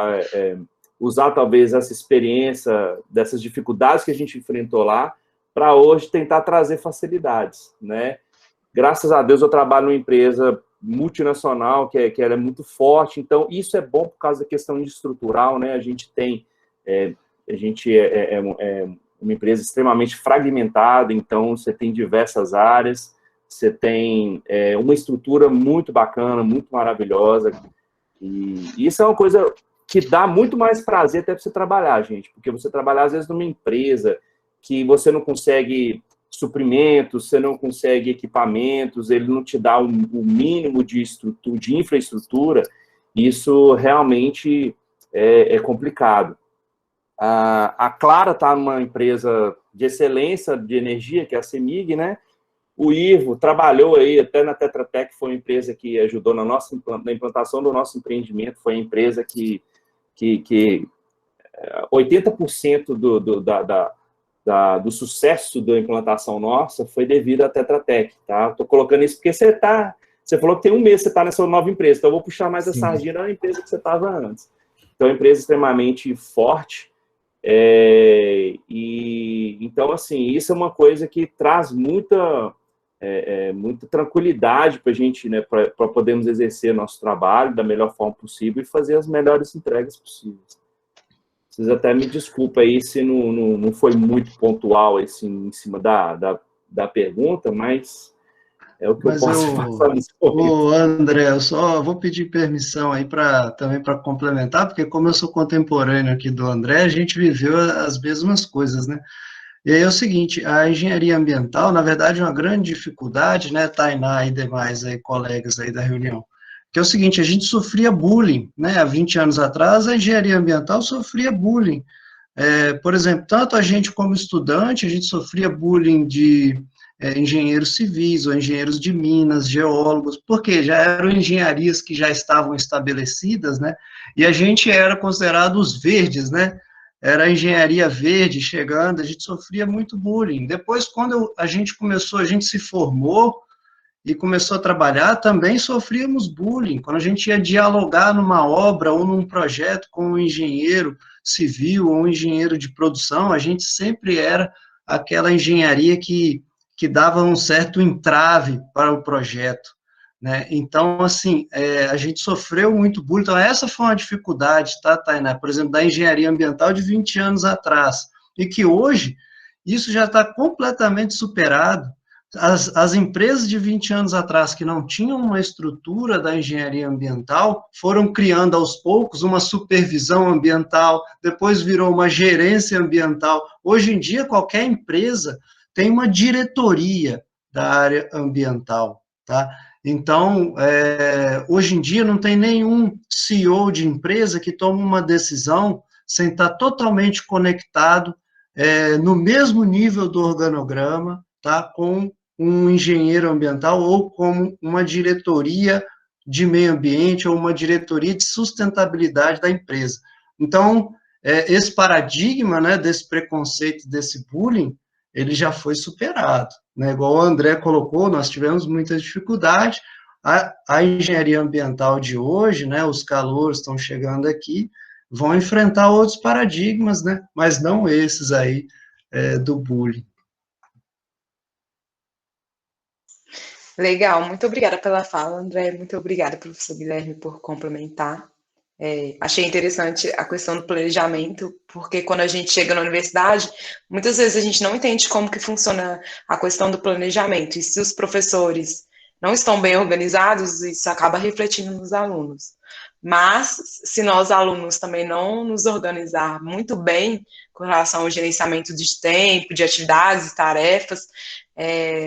[SPEAKER 3] usar talvez essa experiência, dessas dificuldades que a gente enfrentou lá, para hoje tentar trazer facilidades, né? Graças a Deus eu trabalho numa empresa multinacional que ela é muito forte, então isso é bom por causa da questão estrutural, né? A gente é uma empresa extremamente fragmentada, então você tem diversas áreas, você tem uma estrutura muito bacana, muito maravilhosa, e isso é uma coisa que dá muito mais prazer até para você trabalhar, gente, porque você trabalhar, às vezes, numa empresa que você não consegue suprimentos, você não consegue equipamentos, ele não te dá o mínimo de infraestrutura, isso realmente é complicado. A Clara está numa empresa de excelência de energia, que é a CEMIG, né? O Ivo trabalhou aí até na Tetra Tech, foi uma empresa que ajudou na implantação do nosso empreendimento, foi a empresa que 80% do sucesso da implantação nossa foi devido à Tetra Tech, tá? Estou colocando isso porque você falou que tem um mês que você está nessa nova empresa, então eu vou puxar mais a sardinha da empresa que você estava antes. Então, é uma empresa extremamente forte, então, assim, isso é uma coisa que traz muita tranquilidade para a gente, né, para podermos exercer nosso trabalho da melhor forma possível e fazer as melhores entregas possíveis. Vocês até me desculpem aí se não foi muito pontual assim, em cima da pergunta, mas é o que eu posso falar nesse momento.
[SPEAKER 4] André, eu só vou pedir permissão aí também para complementar, porque como eu sou contemporâneo aqui do André, a gente viveu as mesmas coisas, né? E aí é o seguinte, a engenharia ambiental, na verdade, é uma grande dificuldade, né, Tainá e demais aí, colegas aí da reunião, que é o seguinte, a gente sofria bullying, né, há 20 anos atrás, a engenharia ambiental sofria bullying. Por exemplo, tanto a gente como estudante, a gente sofria bullying de engenheiros civis ou engenheiros de minas, geólogos, porque já eram engenharias que já estavam estabelecidas, né, e a gente era considerado os verdes, né, era a engenharia verde chegando, a gente sofria muito bullying. Depois, quando a gente se formou e começou a trabalhar, também sofríamos bullying. Quando a gente ia dialogar numa obra ou num projeto com um engenheiro civil ou um engenheiro de produção, a gente sempre era aquela engenharia que dava um certo entrave para o projeto, né? Então, assim, a gente sofreu muito bullying. Então, essa foi uma dificuldade, tá, Tainá? Por exemplo, da engenharia ambiental de 20 anos atrás, e que hoje isso já está completamente superado, As empresas de 20 anos atrás que não tinham uma estrutura da engenharia ambiental foram criando aos poucos uma supervisão ambiental, depois virou uma gerência ambiental. Hoje em dia, qualquer empresa tem uma diretoria da área ambiental, tá? Então, hoje em dia não tem nenhum CEO de empresa que toma uma decisão sem estar totalmente conectado no mesmo nível do organograma, tá? Com um engenheiro ambiental ou como uma diretoria de meio ambiente ou uma diretoria de sustentabilidade da empresa. Então, esse paradigma, né, desse preconceito, desse bullying, ele já foi superado, né? Igual o André colocou, nós tivemos muita dificuldade, a engenharia ambiental de hoje, né, os calouros estão chegando aqui, vão enfrentar outros paradigmas, né, mas não esses aí do bullying.
[SPEAKER 1] Legal, muito obrigada pela fala, André. Muito obrigada, professor Guilherme, por complementar. Achei interessante a questão do planejamento, porque quando a gente chega na universidade, muitas vezes a gente não entende como que funciona a questão do planejamento. E se os professores não estão bem organizados, isso acaba refletindo nos alunos. Mas, se nós alunos também não nos organizar muito bem com relação ao gerenciamento de tempo, de atividades, tarefas,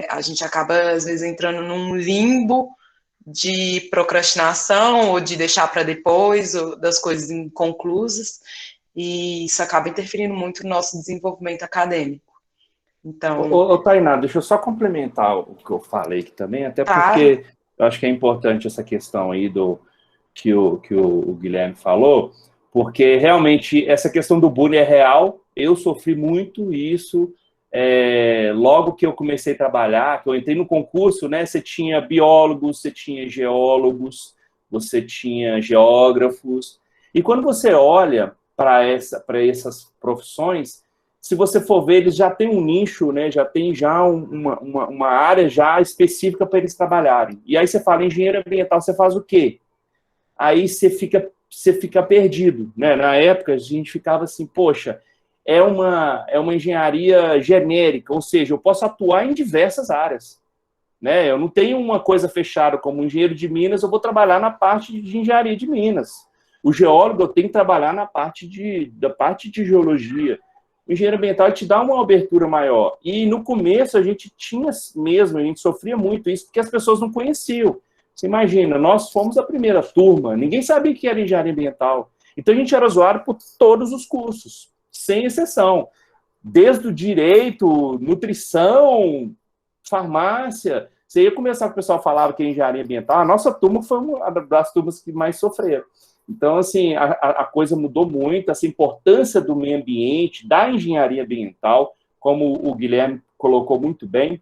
[SPEAKER 1] a gente acaba, às vezes, entrando num limbo de procrastinação ou de deixar para depois, ou das coisas inconclusas, e isso acaba interferindo muito no nosso desenvolvimento acadêmico. Então,
[SPEAKER 3] Tainá, deixa eu só complementar o que eu falei aqui também, até
[SPEAKER 1] claro.
[SPEAKER 3] porque eu acho que é importante essa questão aí que o Guilherme falou, porque realmente essa questão do bullying é real, eu sofri muito isso, logo que eu comecei a trabalhar, que eu entrei no concurso, né, você tinha biólogos, você tinha geólogos, você tinha geógrafos, e quando você olha para essas profissões, se você for ver, eles já têm um nicho, né, já tem uma área já específica para eles trabalharem. E aí você fala, engenheiro ambiental, você faz o quê? Aí você fica perdido, né? Na época, a gente ficava assim, poxa, é uma engenharia genérica, ou seja, eu posso atuar em diversas áreas, né? Eu não tenho uma coisa fechada como engenheiro de Minas, eu vou trabalhar na parte de engenharia de Minas. O geólogo, eu tenho que trabalhar na parte da parte de geologia. O engenheiro ambiental te dá uma abertura maior. E no começo a gente a gente sofria muito isso, porque as pessoas não conheciam. Você imagina, nós fomos a primeira turma, ninguém sabia que era engenharia ambiental. Então a gente era zoado por todos os cursos, sem exceção. Desde o direito, nutrição, farmácia. Você ia começar com o pessoal falava que era engenharia ambiental, a nossa turma foi uma das turmas que mais sofreram. Então, assim, a coisa mudou muito, essa importância do meio ambiente, da engenharia ambiental, como o Guilherme colocou muito bem,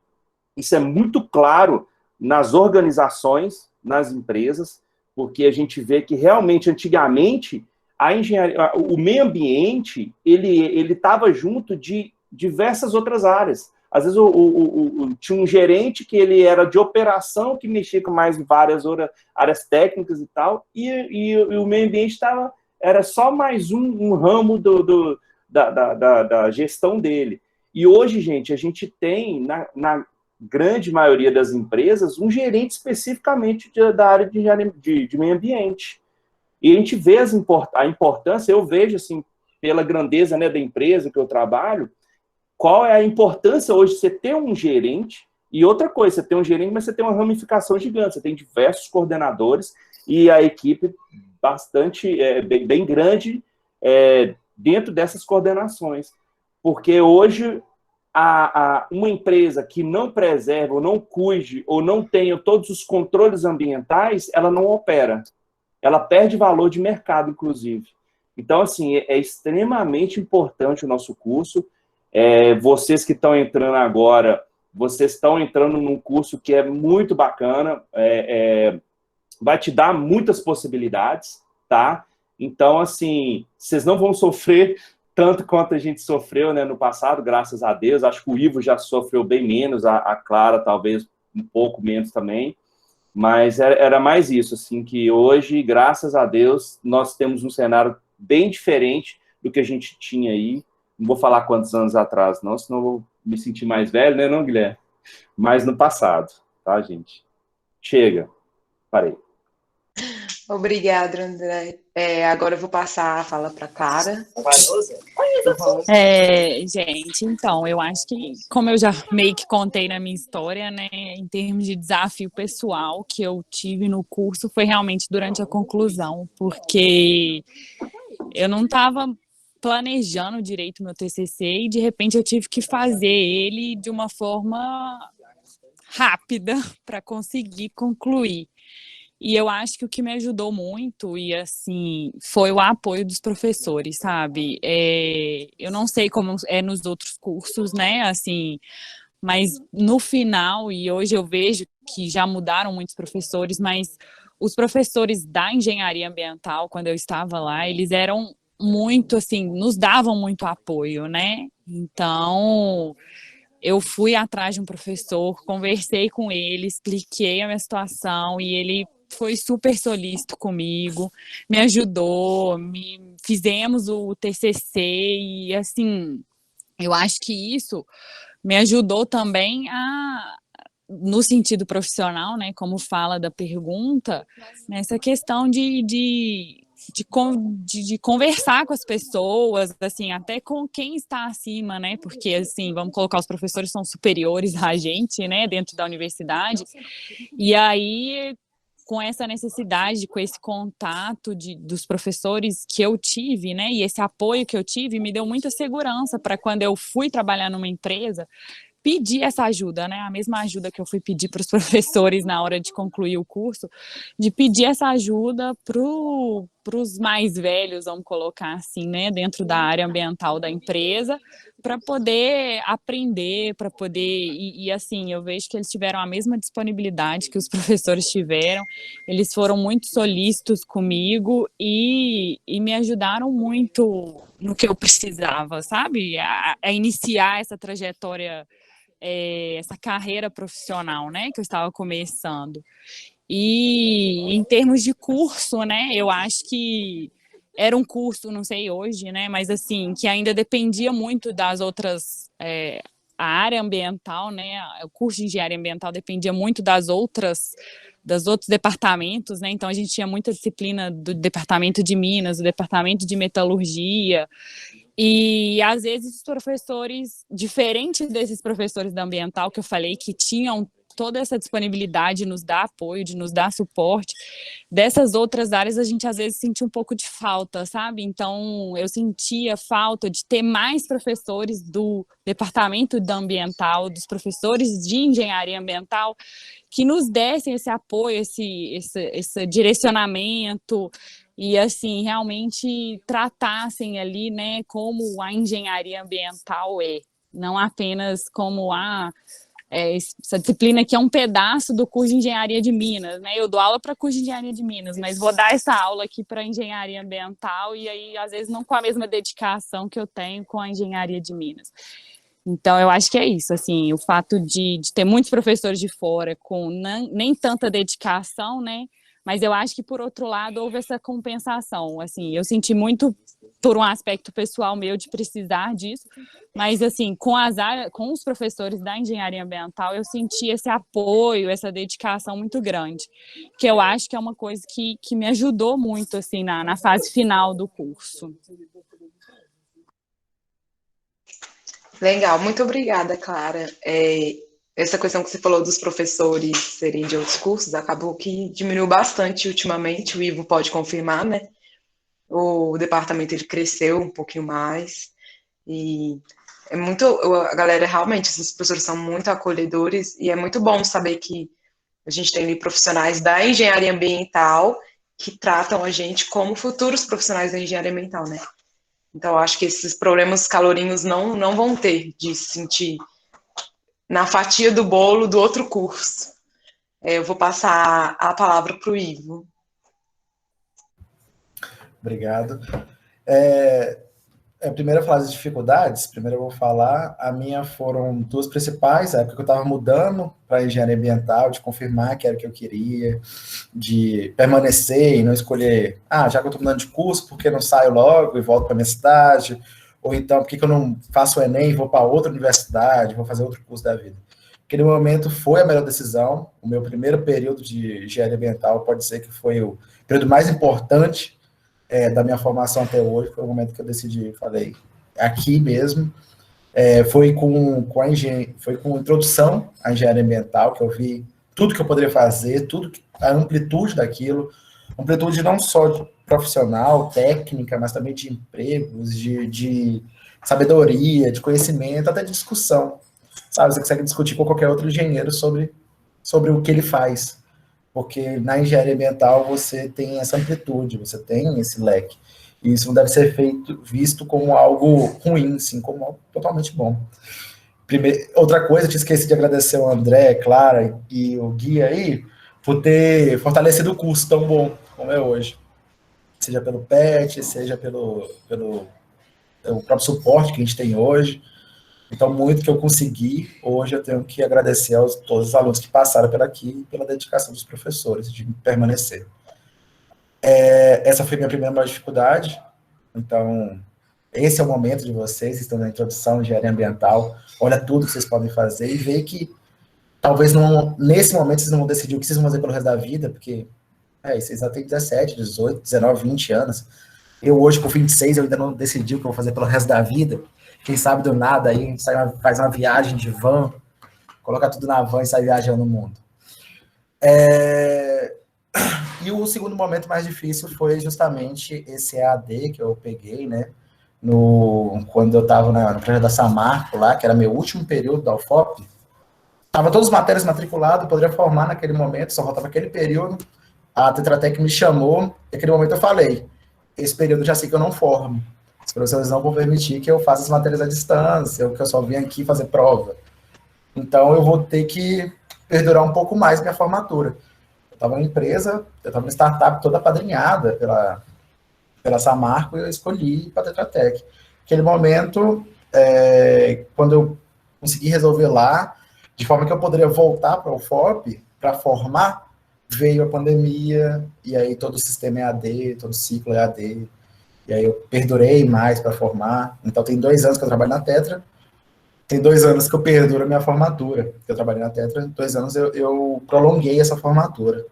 [SPEAKER 3] isso é muito claro nas organizações, nas empresas, porque a gente vê que realmente, antigamente, a engenharia, o meio ambiente, ele estava junto de diversas outras áreas. Às vezes tinha um gerente que ele era de operação, que mexia com mais várias áreas técnicas e tal, e o meio ambiente era só mais um ramo da gestão dele. E hoje, gente, a gente tem, na grande maioria das empresas, um gerente especificamente da área de meio ambiente. E a gente vê a importância, eu vejo, assim, pela grandeza, né, da empresa que eu trabalho, qual é a importância hoje de você ter um gerente, e outra coisa, você tem um gerente, mas você tem uma ramificação gigante, você tem diversos coordenadores, e a equipe bastante, bem grande, dentro dessas coordenações. Porque hoje, uma empresa que não preserva, ou não cuide, ou não tenha todos os controles ambientais, ela não opera. Ela perde valor de mercado, inclusive. Então, assim, é extremamente importante o nosso curso. Vocês que estão entrando agora, vocês estão entrando num curso que é muito bacana, vai te dar muitas possibilidades, tá? Então, assim, vocês não vão sofrer tanto quanto a gente sofreu, né, no passado, graças a Deus. Acho que o Ivo já sofreu bem menos, a Clara talvez um pouco menos também, mas era mais isso, assim, que hoje, graças a Deus, nós temos um cenário bem diferente do que a gente tinha aí. Não vou falar quantos anos atrás, não, senão eu vou me sentir mais velho, né, não, Guilherme? Mas no passado, tá, gente? Chega. Parei.
[SPEAKER 1] Obrigada, André. Agora eu vou passar a fala para Clara.
[SPEAKER 5] Gente, então, eu acho que, como eu já meio que contei na minha história, né, em termos de desafio pessoal que eu tive no curso, foi realmente durante a conclusão, porque eu não estava planejando direito meu TCC e, de repente, eu tive que fazer ele de uma forma rápida para conseguir concluir. E eu acho que o que me ajudou muito, e assim, foi o apoio dos professores, sabe? Eu não sei como é nos outros cursos, né? Assim, mas no final, e hoje eu vejo que já mudaram muitos professores, mas os professores da engenharia ambiental, quando eu estava lá, eles eram muito, assim, nos davam muito apoio, né? Então, eu fui atrás de um professor, conversei com ele, expliquei a minha situação e ele foi super solícito comigo, me ajudou, fizemos o TCC e, assim, eu acho que isso me ajudou também no sentido profissional, né, como fala da pergunta, nessa questão de conversar com as pessoas, assim, até com quem está acima, né, porque, assim, vamos colocar, os professores são superiores a gente, né, dentro da universidade, e aí, com essa necessidade, com esse contato dos professores que eu tive, né, e esse apoio que eu tive, me deu muita segurança para quando eu fui trabalhar numa empresa, pedir essa ajuda, né? A mesma ajuda que eu fui pedir para os professores na hora de concluir o curso, de pedir essa ajuda para os mais velhos, vamos colocar assim, né? Dentro da área ambiental da empresa, para poder aprender, para poder. E assim, eu vejo que eles tiveram a mesma disponibilidade que os professores tiveram, eles foram muito solícitos comigo e me ajudaram muito no que eu precisava, sabe? A iniciar essa trajetória, essa carreira profissional, né, que eu estava começando. E em termos de curso, né, eu acho que era um curso, não sei hoje, né, mas assim, que ainda dependia muito das outras, a área ambiental, né, o curso de engenharia ambiental dependia muito dos outros departamentos, né, então a gente tinha muita disciplina do departamento de Minas, do departamento de metalurgia, e às vezes os professores, diferentes desses professores da ambiental que eu falei, que tinham toda essa disponibilidade de nos dar apoio, de nos dar suporte, dessas outras áreas a gente às vezes sentia um pouco de falta, sabe? Então eu sentia falta de ter mais professores do departamento da ambiental, dos professores de engenharia ambiental, que nos dessem esse apoio, esse direcionamento, e assim, realmente tratassem ali, né, como a engenharia ambiental não apenas como essa disciplina que é um pedaço do curso de engenharia de Minas, né? Eu dou aula para curso de engenharia de Minas, mas vou dar essa aula aqui para engenharia ambiental e aí às vezes não com a mesma dedicação que eu tenho com a engenharia de Minas. Então eu acho que é isso, assim, o fato de ter muitos professores de fora com nem tanta dedicação, né? Mas eu acho que, por outro lado, houve essa compensação. Assim, eu senti muito por um aspecto pessoal meu de precisar disso, mas, assim, com os professores da engenharia ambiental, eu senti esse apoio, essa dedicação muito grande, que eu acho que é uma coisa que me ajudou muito, assim, na fase final do curso.
[SPEAKER 1] Legal, muito obrigada, Clara. Essa questão que você falou dos professores serem de outros cursos acabou que diminuiu bastante ultimamente, o Ivo pode confirmar, né? O departamento ele cresceu um pouquinho mais e a galera realmente, esses professores são muito acolhedores e é muito bom saber que a gente tem ali profissionais da engenharia ambiental que tratam a gente como futuros profissionais da engenharia ambiental, né? Então, eu acho que esses problemas calorinhos não vão ter de se sentir na fatia do bolo do outro curso. Eu vou passar a palavra para o Ivo.
[SPEAKER 2] Obrigado. Primeiro, falar das dificuldades. Primeiro eu vou falar. A minha foram duas principais. A época que eu estava mudando para engenharia ambiental, de confirmar que era o que eu queria, de permanecer e não escolher, já que eu estou mudando de curso, por que não saio logo e volto para minha cidade? Ou então, por que eu não faço o Enem e vou para outra universidade, vou fazer outro curso da vida? Aquele momento foi a melhor decisão. O meu primeiro período de engenharia ambiental pode ser que foi o período mais importante da minha formação até hoje. Foi o momento que eu decidi, falei, aqui mesmo. Foi com a introdução à engenharia ambiental que eu vi tudo que eu poderia fazer, a amplitude daquilo, amplitude não só de profissional, técnica, mas também de empregos, de sabedoria, de conhecimento, até de discussão. Sabe, você consegue discutir com qualquer outro engenheiro sobre o que ele faz. Porque na engenharia ambiental você tem essa amplitude, você tem esse leque. E isso não deve ser visto como algo ruim, sim, como algo totalmente bom. Outra coisa, eu te esqueci de agradecer ao André, Clara e o Gui aí, por ter fortalecido o curso tão bom como é hoje. Seja pelo PET, seja pelo próprio suporte que a gente tem hoje. Então, muito que eu consegui, hoje eu tenho que agradecer a todos os alunos que passaram por aqui, pela dedicação dos professores de permanecer. Essa foi minha primeira maior dificuldade. Então, esse é o momento de vocês, estão na introdução de engenharia ambiental, olha tudo que vocês podem fazer e vê que talvez nesse momento vocês não vão decidir o que vocês vão fazer pelo resto da vida, porque vocês já têm 17, 18, 19, 20 anos. Eu hoje, com 26, eu ainda não decidi o que eu vou fazer pelo resto da vida. Quem sabe do nada aí, a gente faz uma viagem de van, coloca tudo na van e sai viajando no mundo. E o segundo momento mais difícil foi justamente esse EAD que eu peguei, né? Quando eu estava no projeto da Samarco lá, que era meu último período da UFOP, estava todas as matérias matriculadas, poderia formar naquele momento, só faltava aquele período. A Tetra Tech me chamou, e naquele momento eu falei, esse período eu já sei que eu não formo. Os professores não vão permitir que eu faça as matérias à distância, ou que eu só venha aqui fazer prova. Então, eu vou ter que perdurar um pouco mais minha formatura. Eu estava numa empresa, eu estava numa startup toda apadrinhada pela Samarco, e eu escolhi para a Tetra Tech. Naquele momento, quando eu consegui resolver lá, de forma que eu poderia voltar para o UFOP, para formar, veio a pandemia, e aí todo o sistema EAD, todo o ciclo EAD, e aí eu perdurei mais para formar. Então, tem 2 anos que eu trabalho na Tetra, tem 2 anos que eu perduro a minha formatura. Eu trabalhei na Tetra, 2 anos eu prolonguei essa formatura.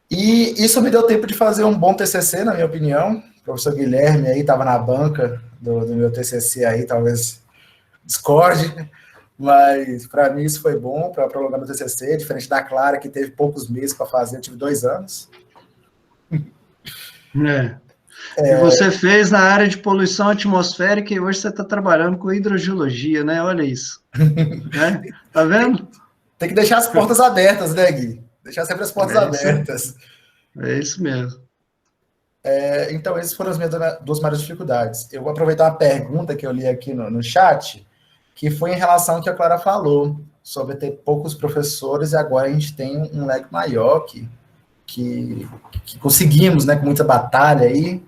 [SPEAKER 2] E isso me deu tempo de fazer um bom TCC, na minha opinião. O professor Guilherme aí estava na banca do meu TCC aí, talvez discorde, mas para mim isso foi bom para prolongar meu TCC, diferente da Clara, que teve poucos meses para fazer, eu tive 2 anos.
[SPEAKER 4] E você fez na área de poluição atmosférica e hoje você está trabalhando com hidrogeologia, né? Olha isso. Tá vendo?
[SPEAKER 2] Tem que deixar as portas abertas, né, Gui? Deixar sempre as portas abertas.
[SPEAKER 4] É isso mesmo.
[SPEAKER 2] Então, essas foram as minhas 2 maiores dificuldades. Eu vou aproveitar uma pergunta que eu li aqui no chat, que foi em relação ao que a Clara falou, sobre ter poucos professores, e agora a gente tem um leque maior que conseguimos, né, com muita batalha aí.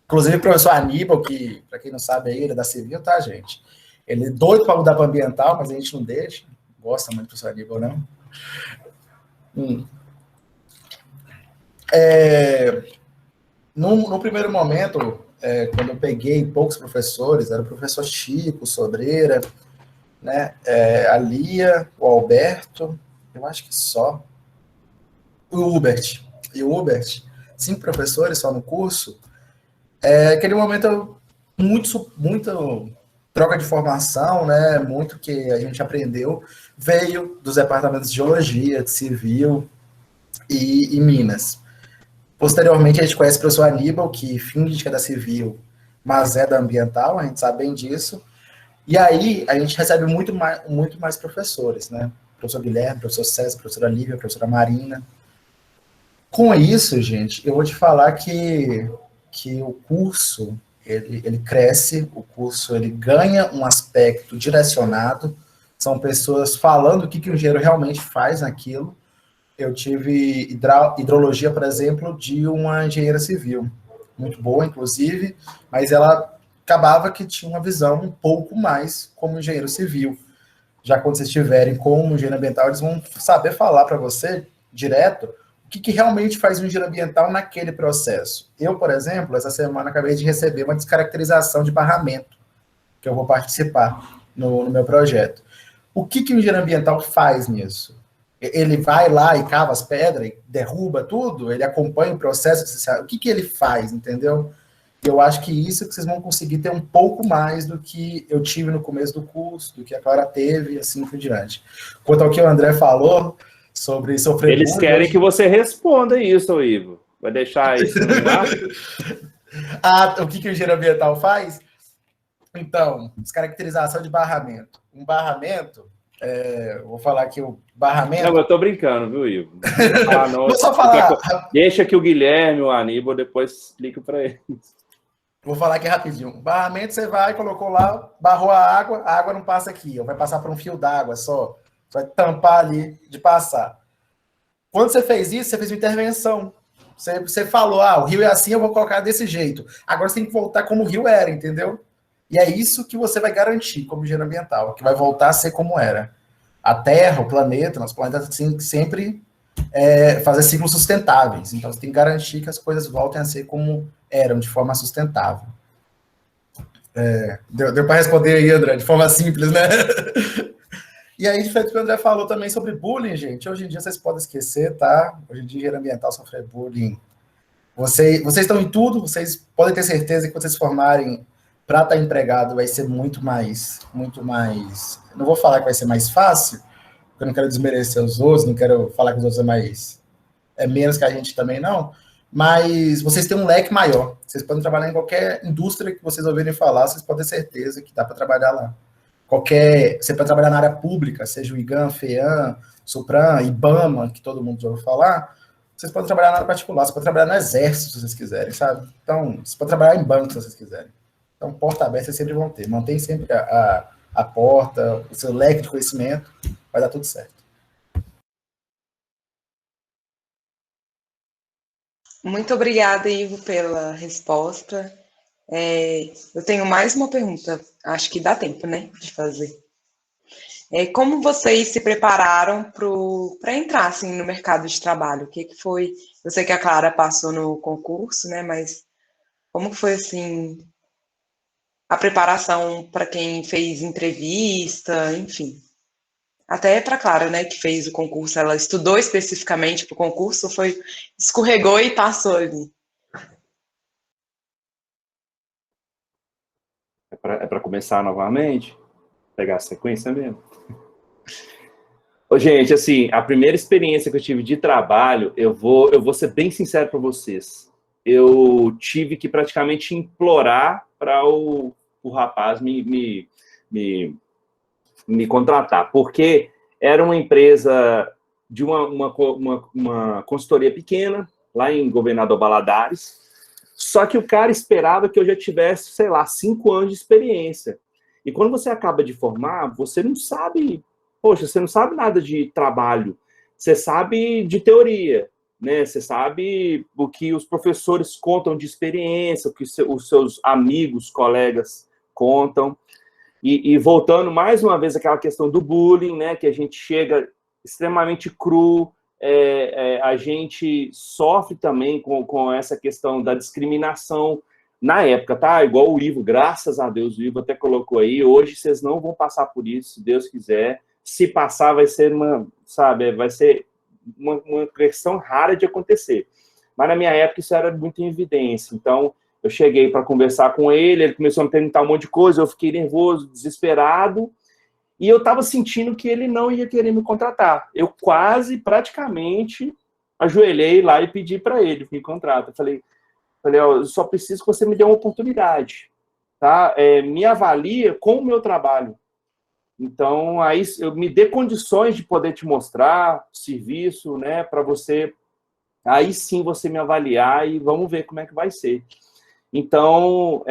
[SPEAKER 2] Inclusive o professor Aníbal, que, para quem não sabe aí, ele é da Civil, tá, gente? Ele é doido para mudar para ambiental, mas a gente não deixa. Gosta muito do professor Aníbal, não? No primeiro momento, quando eu peguei poucos professores, era o professor Chico, Sobreira, né, a Lia, o Alberto, eu acho que só, o Hubert, 5 professores só no curso. Aquele momento, muito troca de formação, né, muito que a gente aprendeu, veio dos departamentos de Geologia, de Civil e Minas. Posteriormente, a gente conhece o professor Aníbal, que finge que é da Civil, mas é da Ambiental, a gente sabe bem disso. E aí, a gente recebe muito mais professores, né? Professor Guilherme, professor César, professora Lívia, professora Marina. Com isso, gente, eu vou te falar que o curso, ele cresce, o curso ele ganha um aspecto direcionado, são pessoas falando o que o engenheiro realmente faz naquilo. Eu tive hidrologia, por exemplo, de uma engenheira civil, muito boa, inclusive, mas ela acabava que tinha uma visão um pouco mais como engenheiro civil. Já quando vocês estiverem como engenheiro ambiental, eles vão saber falar para você, direto, o que realmente faz um engenheiro ambiental naquele processo. Eu, por exemplo, essa semana acabei de receber uma descaracterização de barramento, que eu vou participar no meu projeto. O que o engenheiro ambiental faz nisso? Ele vai lá e cava as pedras, derruba tudo? Ele acompanha o processo? O que ele faz, entendeu? Eu acho que isso que vocês vão conseguir ter um pouco mais do que eu tive no começo do curso, do que a Clara teve, e assim por diante. Quanto ao que o André falou sobre sofrer
[SPEAKER 3] Eles
[SPEAKER 2] bullying,
[SPEAKER 3] querem que você responda isso, Ivo. Vai deixar isso no ar?
[SPEAKER 2] o que o engenheiro ambiental faz? Então, descaracterização de barramento. Um barramento, vou falar aqui o barramento...
[SPEAKER 3] Não, eu tô brincando, viu, Ivo? Não,
[SPEAKER 2] vou só falar...
[SPEAKER 3] Deixa que o Guilherme, o Aníbal, depois explica para eles.
[SPEAKER 2] Vou falar aqui rapidinho. Barramento, você vai, colocou lá, barrou a água não passa aqui, vai passar por um fio d'água só. Vai tampar ali de passar. Quando você fez isso, você fez uma intervenção. Você falou, o rio é assim, eu vou colocar desse jeito. Agora você tem que voltar como o rio era, entendeu? E é isso que você vai garantir como engenheiro ambiental, que vai voltar a ser como era. A Terra, o planeta, nosso planeta tem que sempre fazer ciclos sustentáveis. Então você tem que garantir que as coisas voltem a ser como eram, de forma sustentável. Deu para responder aí, André, de forma simples, né? E aí, diferente do que o André falou também sobre bullying, gente, hoje em dia vocês podem esquecer, tá? Hoje em dia, engenheiro ambiental sofre bullying. Vocês estão em tudo, vocês podem ter certeza que quando vocês se formarem para estar empregado vai ser muito mais... Não vou falar que vai ser mais fácil, porque eu não quero desmerecer os outros, não quero falar que os outros é menos que a gente também, não. Mas vocês têm um leque maior. Vocês podem trabalhar em qualquer indústria que vocês ouvirem falar, vocês podem ter certeza que dá para trabalhar lá. Você pode trabalhar na área pública, seja o IGAM, FEAM, SUPRAM, IBAMA, que todo mundo já ouviu falar. Vocês podem trabalhar na área particular, você pode trabalhar no exército, se vocês quiserem, sabe? Então, você pode trabalhar em banco, se vocês quiserem. Então, porta aberta vocês sempre vão ter. Mantém sempre a porta, o seu leque de conhecimento, vai dar tudo certo.
[SPEAKER 1] Muito obrigada, Ivo, pela resposta. Eu tenho mais uma pergunta, acho que dá tempo, né, de fazer. Como vocês se prepararam para entrar, assim, no mercado de trabalho? O que foi? Eu sei que a Clara passou no concurso, né, mas como foi, assim, a preparação para quem fez entrevista, enfim? Até para a Clara, né, que fez o concurso, ela estudou especificamente para o concurso, escorregou e passou ali.
[SPEAKER 3] É para começar novamente? Pegar a sequência mesmo? Ô, gente, assim, a primeira experiência que eu tive de trabalho, eu vou ser bem sincero para vocês. Eu tive que praticamente implorar para o rapaz me contratar, porque era uma empresa de uma consultoria pequena, lá em Governador Valadares, só que o cara esperava que eu já tivesse, sei lá, 5 anos de experiência. E quando você acaba de formar, você não sabe nada de trabalho, você sabe de teoria, né? Você sabe o que os professores contam de experiência, o que os seus amigos, colegas contam. E voltando mais uma vez àquela questão do bullying, né? Que a gente chega extremamente cru, a gente sofre também com essa questão da discriminação na época, tá? Igual o Ivo, graças a Deus, o Ivo até colocou aí, hoje vocês não vão passar por isso, se Deus quiser. Se passar, vai ser uma questão rara de acontecer. Mas na minha época isso era muito em evidência. Então, eu cheguei para conversar com ele começou a me perguntar um monte de coisa, eu fiquei nervoso, desesperado, e eu estava sentindo que ele não ia querer me contratar. Eu praticamente, ajoelhei lá e pedi para ele me contratar. Eu falei, ó, eu só preciso que você me dê uma oportunidade, tá? Me avalia com o meu trabalho. Então, aí eu me dê condições de poder te mostrar serviço, né, para você, aí sim você me avaliar e vamos ver como é que vai ser. Então,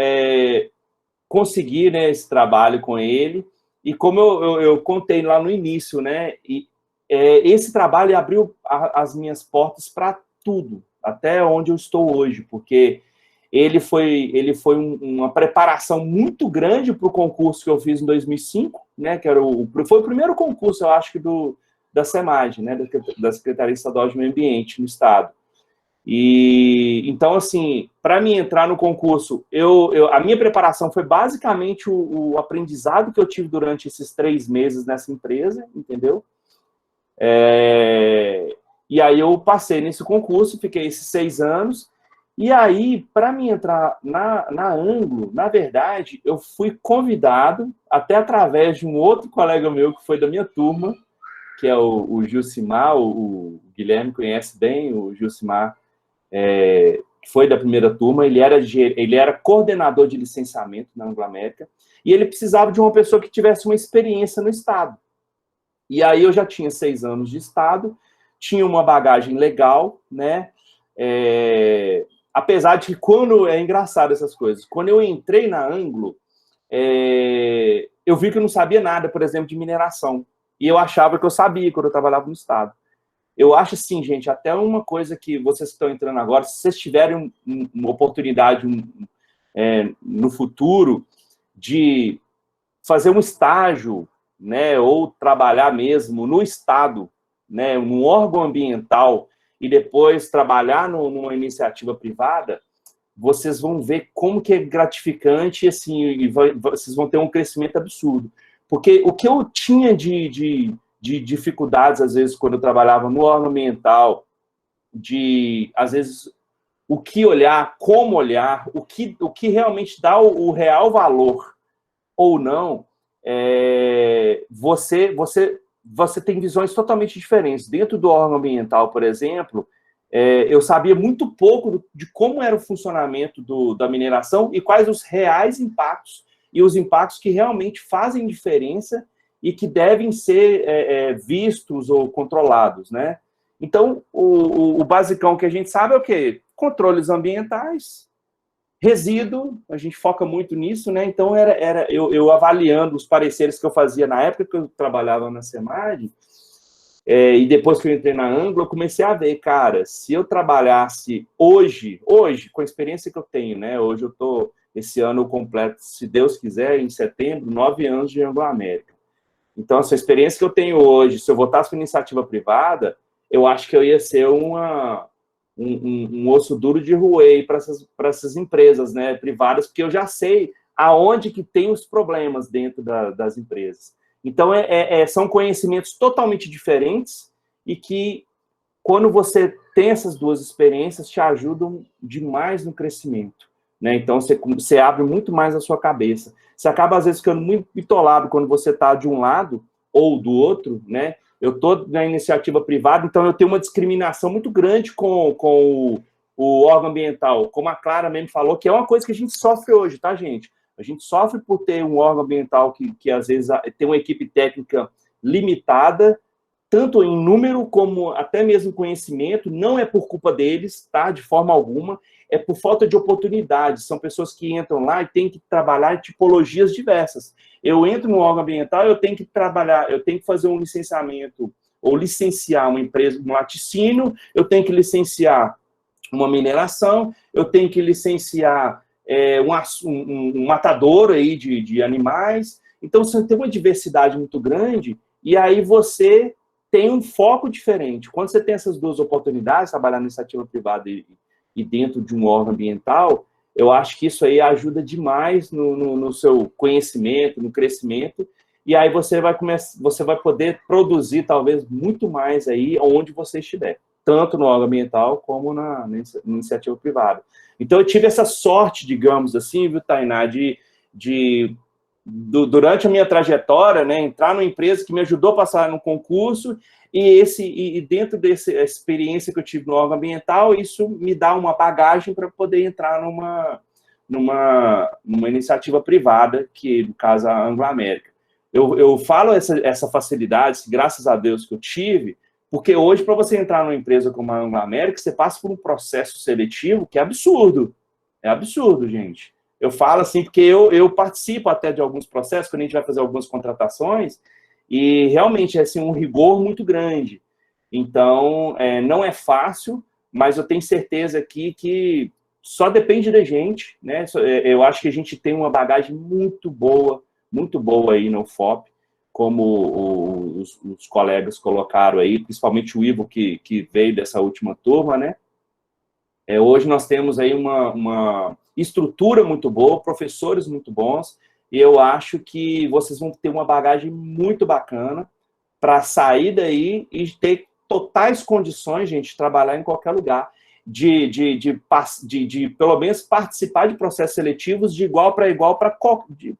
[SPEAKER 3] consegui, né, esse trabalho com ele, e como eu contei lá no início, né, esse trabalho abriu as minhas portas para tudo, até onde eu estou hoje, porque ele foi uma preparação muito grande para o concurso que eu fiz em 2005, né, que foi o primeiro concurso, eu acho que da SEMAD, né, da Secretaria Estadual de Meio Ambiente no Estado. E então, assim, para mim entrar no concurso, a minha preparação foi basicamente o aprendizado que eu tive durante esses 3 meses nessa empresa, entendeu? E aí eu passei nesse concurso, fiquei esses 6 anos, e aí, para mim entrar na Anglo, na verdade, eu fui convidado, até através de um outro colega meu que foi da minha turma, que é o Gilcimar, o Guilherme conhece bem, o Gilcimar, que foi da primeira turma, ele era coordenador de licenciamento na Anglo América, e ele precisava de uma pessoa que tivesse uma experiência no Estado. E aí eu já tinha 6 anos de Estado, tinha uma bagagem legal, né? Apesar de que quando... É engraçado essas coisas. Quando eu entrei na Anglo, eu vi que eu não sabia nada, por exemplo, de mineração. E eu achava que eu sabia quando eu trabalhava no Estado. Eu acho, assim, gente, até uma coisa que vocês estão entrando agora, se vocês tiverem uma oportunidade no futuro de fazer um estágio, né, ou trabalhar mesmo no Estado, né, num órgão ambiental, e depois trabalhar numa iniciativa privada, vocês vão ver como que é gratificante, assim, e vocês vão ter um crescimento absurdo. Porque o que eu tinha de dificuldades, às vezes, quando eu trabalhava no órgão ambiental, às vezes, o que olhar, como olhar, o que realmente dá o real valor ou não, você tem visões totalmente diferentes. Dentro do órgão ambiental, por exemplo, eu sabia muito pouco de como era o funcionamento da mineração e quais os reais impactos e os impactos que realmente fazem diferença e que devem ser vistos ou controlados, né? Então, o basicão que a gente sabe é o quê? Controles ambientais, resíduo, a gente foca muito nisso, né? Então, eu avaliando os pareceres que eu fazia na época que eu trabalhava na SEMAD, e depois que eu entrei na Anglo, eu comecei a ver, cara, se eu trabalhasse hoje, com a experiência que eu tenho, né? Hoje esse ano eu completo, se Deus quiser, em setembro, 9 anos de Anglo América. Então, essa experiência que eu tenho hoje, se eu voltasse para iniciativa privada, eu acho que eu ia ser um osso duro de roer para essas empresas, né, privadas, porque eu já sei aonde que tem os problemas dentro das empresas. Então, são conhecimentos totalmente diferentes e que, quando você tem essas duas experiências, te ajudam demais no crescimento, né? Então, você abre muito mais a sua cabeça. Você acaba, às vezes, ficando muito bitolado quando você está de um lado ou do outro, né? Eu estou na iniciativa privada, então eu tenho uma discriminação muito grande com o órgão ambiental, como a Clara mesmo falou, que é uma coisa que a gente sofre hoje, tá, gente? A gente sofre por ter um órgão ambiental que às vezes, tem uma equipe técnica limitada, tanto em número como até mesmo conhecimento. Não é por culpa deles, tá? De forma alguma. É por falta de oportunidades. São pessoas que entram lá e têm que trabalhar em tipologias diversas. Eu entro no órgão ambiental, eu tenho que trabalhar, eu tenho que fazer um licenciamento, ou licenciar uma empresa, um laticínio, eu tenho que licenciar uma mineração, eu tenho que licenciar um matadouro aí de animais. Então, você tem uma diversidade muito grande, e aí você tem um foco diferente. Quando você tem essas duas oportunidades, trabalhar na iniciativa privada e dentro de um órgão ambiental, eu acho que isso aí ajuda demais no seu conhecimento, no crescimento, e aí você vai poder produzir talvez muito mais aí onde você estiver, tanto no órgão ambiental como na iniciativa privada. Então eu tive essa sorte, digamos assim, viu, Tainá, durante a minha trajetória, né, entrar numa empresa que me ajudou a passar no concurso, e dentro dessa experiência que eu tive no órgão ambiental, isso me dá uma bagagem para poder entrar numa iniciativa privada, que, no caso, a Anglo América. Eu falo essa facilidade, graças a Deus, que eu tive, porque hoje, para você entrar numa empresa como a Anglo América, você passa por um processo seletivo que é absurdo. É absurdo, gente. Eu falo assim, porque eu participo até de alguns processos, quando a gente vai fazer algumas contratações, e realmente é assim, um rigor muito grande. Então, não é fácil, mas eu tenho certeza aqui que só depende da gente, né? Eu acho que a gente tem uma bagagem muito boa aí no UFOP, como os colegas colocaram aí, principalmente o Ivo, que veio dessa última turma, né? Hoje nós temos aí uma estrutura muito boa, professores muito bons, e eu acho que vocês vão ter uma bagagem muito bacana para sair daí e ter totais condições, gente, de trabalhar em qualquer lugar, de pelo menos participar de processos seletivos de igual para igual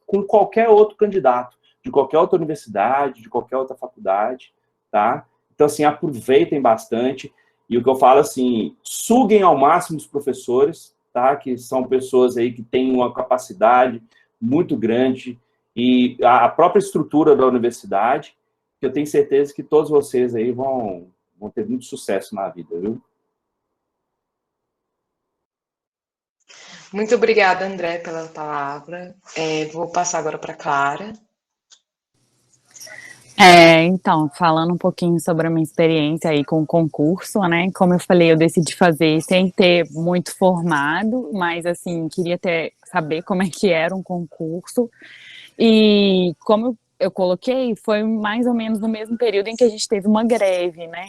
[SPEAKER 3] com qualquer outro candidato, de qualquer outra universidade, de qualquer outra faculdade, tá? Então, assim, aproveitem bastante. E o que eu falo, assim, suguem ao máximo os professores, tá? Que são pessoas aí que têm uma capacidade muito grande e a própria estrutura da universidade, que eu tenho certeza que todos vocês aí vão ter muito sucesso na vida, viu?
[SPEAKER 1] Muito obrigada, André, pela palavra. Vou passar agora para a Clara.
[SPEAKER 5] Então, falando um pouquinho sobre a minha experiência aí com o concurso, né? Como eu falei, eu decidi fazer sem ter muito formado, mas, assim, queria saber como é que era um concurso. E como eu coloquei, foi mais ou menos no mesmo período em que a gente teve uma greve, né?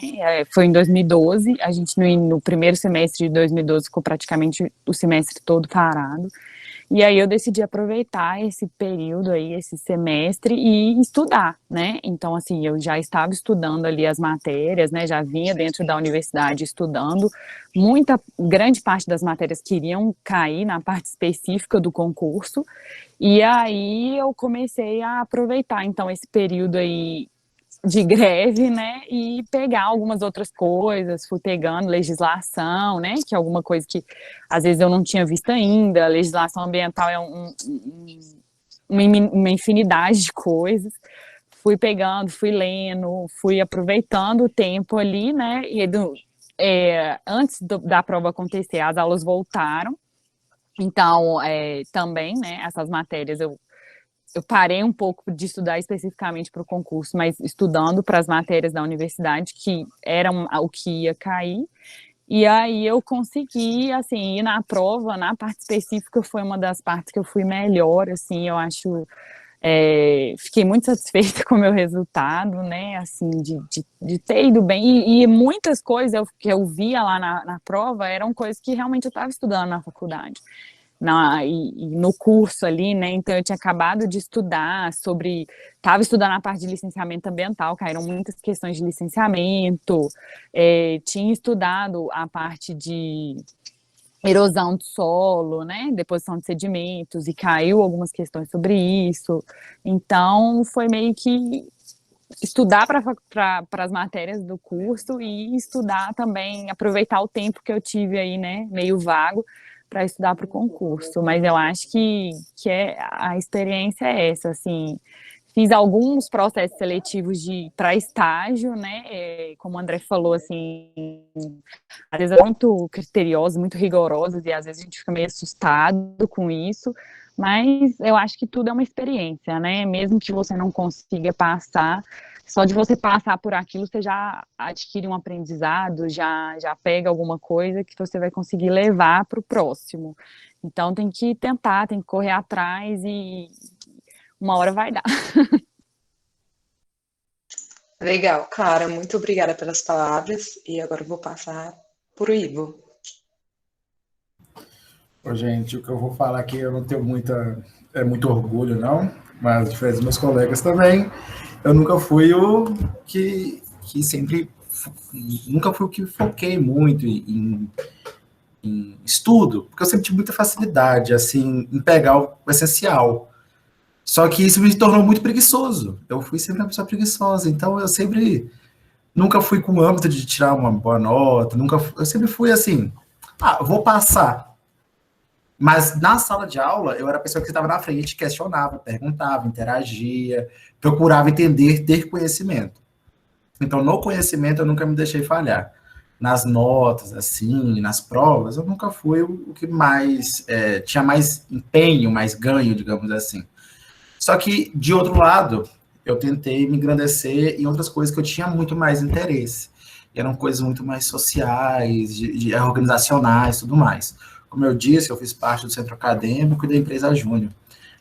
[SPEAKER 5] Foi em 2012, a gente no primeiro semestre de 2012 ficou praticamente o semestre todo parado. E aí eu decidi aproveitar esse período aí, esse semestre, e estudar, né? Então, assim, eu já estava estudando ali as matérias, né? Já vinha dentro da universidade estudando. Grande parte das matérias queriam cair na parte específica do concurso. E aí eu comecei a aproveitar, então, esse período aí de greve, né, e pegar algumas outras coisas, fui pegando legislação, né, que é alguma coisa que às vezes eu não tinha visto ainda, a legislação ambiental é uma infinidade de coisas, fui pegando, fui lendo, fui aproveitando o tempo ali, né, e antes da prova acontecer, as aulas voltaram, então, também, né, essas matérias eu parei um pouco de estudar especificamente para o concurso, mas estudando para as matérias da universidade, que eram o que ia cair, e aí eu consegui, assim, ir na prova, na parte específica foi uma das partes que eu fui melhor, assim, eu acho, fiquei muito satisfeita com o meu resultado, né, assim, de ter ido bem, e muitas coisas que eu via lá na prova eram coisas que realmente eu estava estudando na faculdade. E no curso ali, né, então eu tinha acabado de estudar estava estudando a parte de licenciamento ambiental, caíram muitas questões de licenciamento, tinha estudado a parte de erosão do solo, né, deposição de sedimentos, e caiu algumas questões sobre isso, então foi meio que estudar para as matérias do curso e estudar também, aproveitar o tempo que eu tive aí, né, meio vago, para estudar para o concurso, mas eu acho que a experiência é essa, assim, fiz alguns processos seletivos para estágio, né, como o André falou, assim, às vezes é muito criteriosos, muito rigorosos, e às vezes a gente fica meio assustado com isso, mas eu acho que tudo é uma experiência, né, mesmo que você não consiga passar, só de você passar por aquilo, você já adquire um aprendizado, já pega alguma coisa que você vai conseguir levar para o próximo. Então, tem que tentar, tem que correr atrás e uma hora vai dar.
[SPEAKER 1] Legal, Clara, muito obrigada pelas palavras. E agora eu vou passar para o Ivo.
[SPEAKER 2] Gente, o que eu vou falar aqui, eu não tenho muito orgulho, não, mas diferente dos meus colegas também, eu nunca fui o que sempre, nunca fui o que foquei muito em estudo, porque eu sempre tive muita facilidade, assim, em pegar o essencial. Só que isso me tornou muito preguiçoso. Eu fui sempre uma pessoa preguiçosa, então eu nunca fui com o âmbito de tirar uma boa nota, eu sempre fui assim, vou passar. Mas na sala de aula, eu era a pessoa que estava na frente, questionava, perguntava, interagia, procurava entender, ter conhecimento. Então, no conhecimento, eu nunca me deixei falhar. Nas notas, assim, nas provas, eu nunca fui o que tinha mais empenho, mais ganho, digamos assim. Só que, de outro lado, eu tentei me engrandecer em outras coisas que eu tinha muito mais interesse. E eram coisas muito mais sociais, organizacionais, tudo mais. Como eu disse, eu fiz parte do centro acadêmico e da empresa Júnior.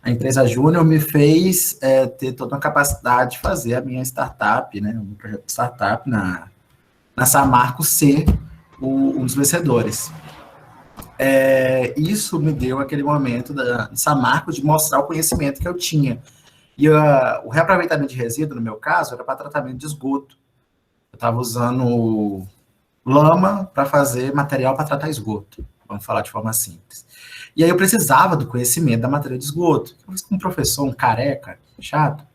[SPEAKER 2] A empresa Júnior me fez ter toda uma capacidade de fazer a minha startup, né, um projeto de startup na Samarco ser um dos vencedores. isso me deu aquele momento, essa marca de mostrar o conhecimento que eu tinha. E o reaproveitamento de resíduo, no meu caso, era para tratamento de esgoto. Eu estava usando lama para fazer material para tratar esgoto, vamos falar de forma simples. E aí eu precisava do conhecimento da matéria de esgoto. Eu fiz com um professor, um careca, chato,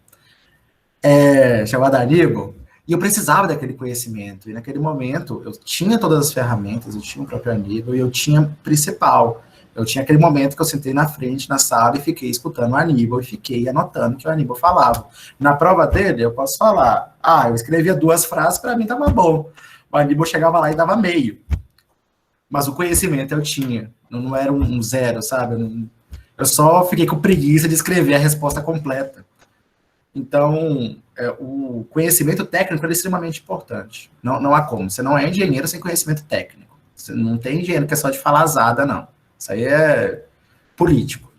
[SPEAKER 2] chamado Aníbal, e eu precisava daquele conhecimento. E naquele momento, eu tinha todas as ferramentas, eu tinha o próprio Aníbal, e eu tinha o principal. Eu tinha aquele momento que eu sentei na frente, na sala, e fiquei escutando o Aníbal, e fiquei anotando o que o Aníbal falava. Na prova dele, eu posso falar, eu escrevia 2 frases, para mim estava bom. O Aníbal chegava lá e dava meio. Mas o conhecimento eu tinha, não era um zero, sabe? Eu só fiquei com preguiça de escrever a resposta completa. Então, o conhecimento técnico é extremamente importante. Não há como. Você não é engenheiro sem conhecimento técnico. Você não tem engenheiro que é só de falar azada, não. Isso aí é político.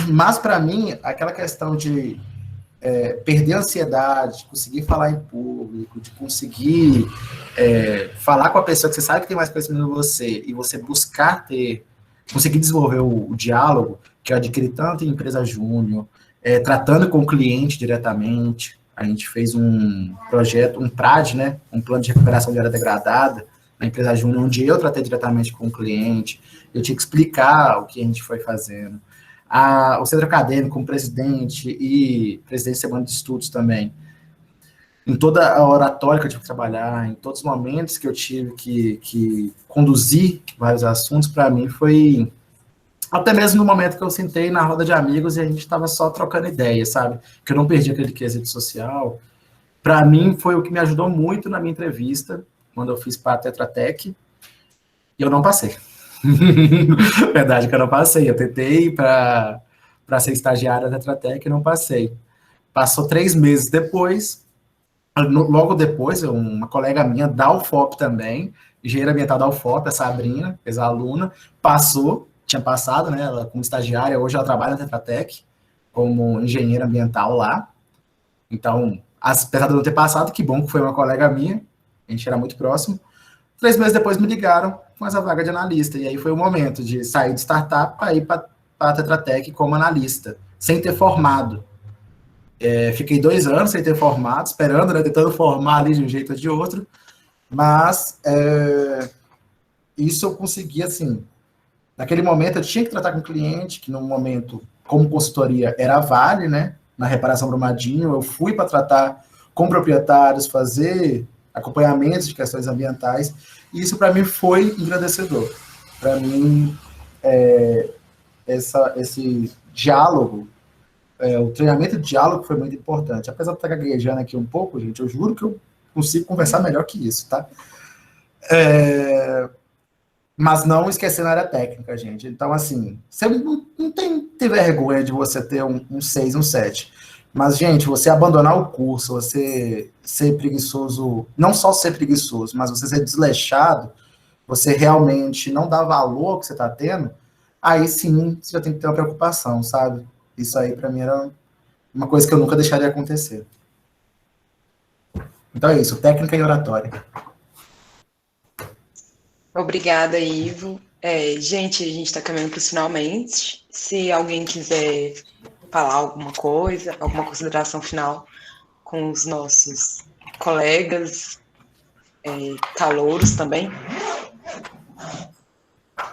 [SPEAKER 2] Mas, para mim, aquela questão de perder a ansiedade, de conseguir falar em público, de conseguir falar com a pessoa que você sabe que tem mais conhecimento que você, e você conseguir desenvolver o diálogo, que eu adquiri tanto em empresa júnior, tratando com o cliente diretamente. A gente fez um projeto, um PRAD, né, um plano de recuperação de área degradada, na empresa júnior, onde eu tratei diretamente com o cliente, eu tinha que explicar o que a gente foi fazendo. O centro acadêmico, como presidente e presidente de semana de estudos também. Em toda a oratória que eu tive que trabalhar, em todos os momentos que eu tive que conduzir vários assuntos, para mim foi... Até mesmo no momento que eu sentei na roda de amigos e a gente estava só trocando ideias, sabe? Que eu não perdi aquele quesito social. Para mim, foi o que me ajudou muito na minha entrevista, quando eu fiz para a Tetra Tech, e eu não passei. Verdade que eu não passei. Eu tentei para ser estagiário da Tetra Tech e não passei. Passou 3 meses depois, logo depois, uma colega minha da UFOP também, engenheira ambiental da UFOP, a Sabrina, ex-aluna, tinha passado, né, ela como estagiária, hoje ela trabalha na Tetra Tech, como engenheira ambiental lá. Então, apesar de eu não ter passado, que bom que foi uma colega minha, a gente era muito próximo. 3 meses depois me ligaram com essa vaga de analista, e aí foi o momento de sair de startup para ir para a Tetra Tech como analista, sem ter formado. Fiquei 2 anos sem ter formado, esperando, né, tentando formar ali de um jeito ou de outro, mas isso eu consegui, assim, naquele momento eu tinha que tratar com o cliente, que no momento, como consultoria, era a Vale, né, na reparação Brumadinho, eu fui para tratar com proprietários, fazer acompanhamentos de questões ambientais, e isso para mim foi engrandecedor. Para mim, esse diálogo, o treinamento de diálogo foi muito importante. Apesar de estar gaguejando aqui um pouco, gente, eu juro que eu consigo conversar melhor que isso, tá? Mas não esquecendo a área técnica, gente. Então, assim, você não tem que ter vergonha de você ter um 6, um 7. Mas, gente, você abandonar o curso, você ser preguiçoso, não só ser preguiçoso, mas você ser desleixado, você realmente não dá valor ao que você está tendo, aí sim, você já tem que ter uma preocupação, sabe? Isso aí, para mim, era uma coisa que eu nunca deixaria acontecer. Então é isso, técnica e oratória.
[SPEAKER 1] Obrigada, Ivo. Gente, a gente está caminhando para os finalmente. Se alguém quiser falar alguma coisa, alguma consideração final com os nossos colegas, calouros também.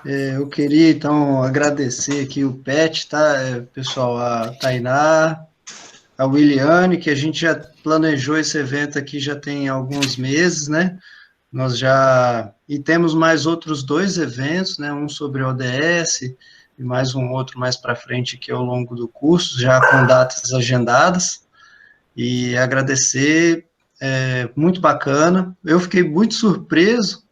[SPEAKER 4] Eu queria, então, agradecer aqui o Pet, tá, pessoal, a Tainá, a Williane, que a gente já planejou esse evento aqui já tem alguns meses, né? E temos mais outros 2 eventos, né, um sobre ODS e mais um outro mais para frente aqui ao longo do curso, já com datas agendadas, e agradecer, muito bacana. Eu fiquei muito surpreso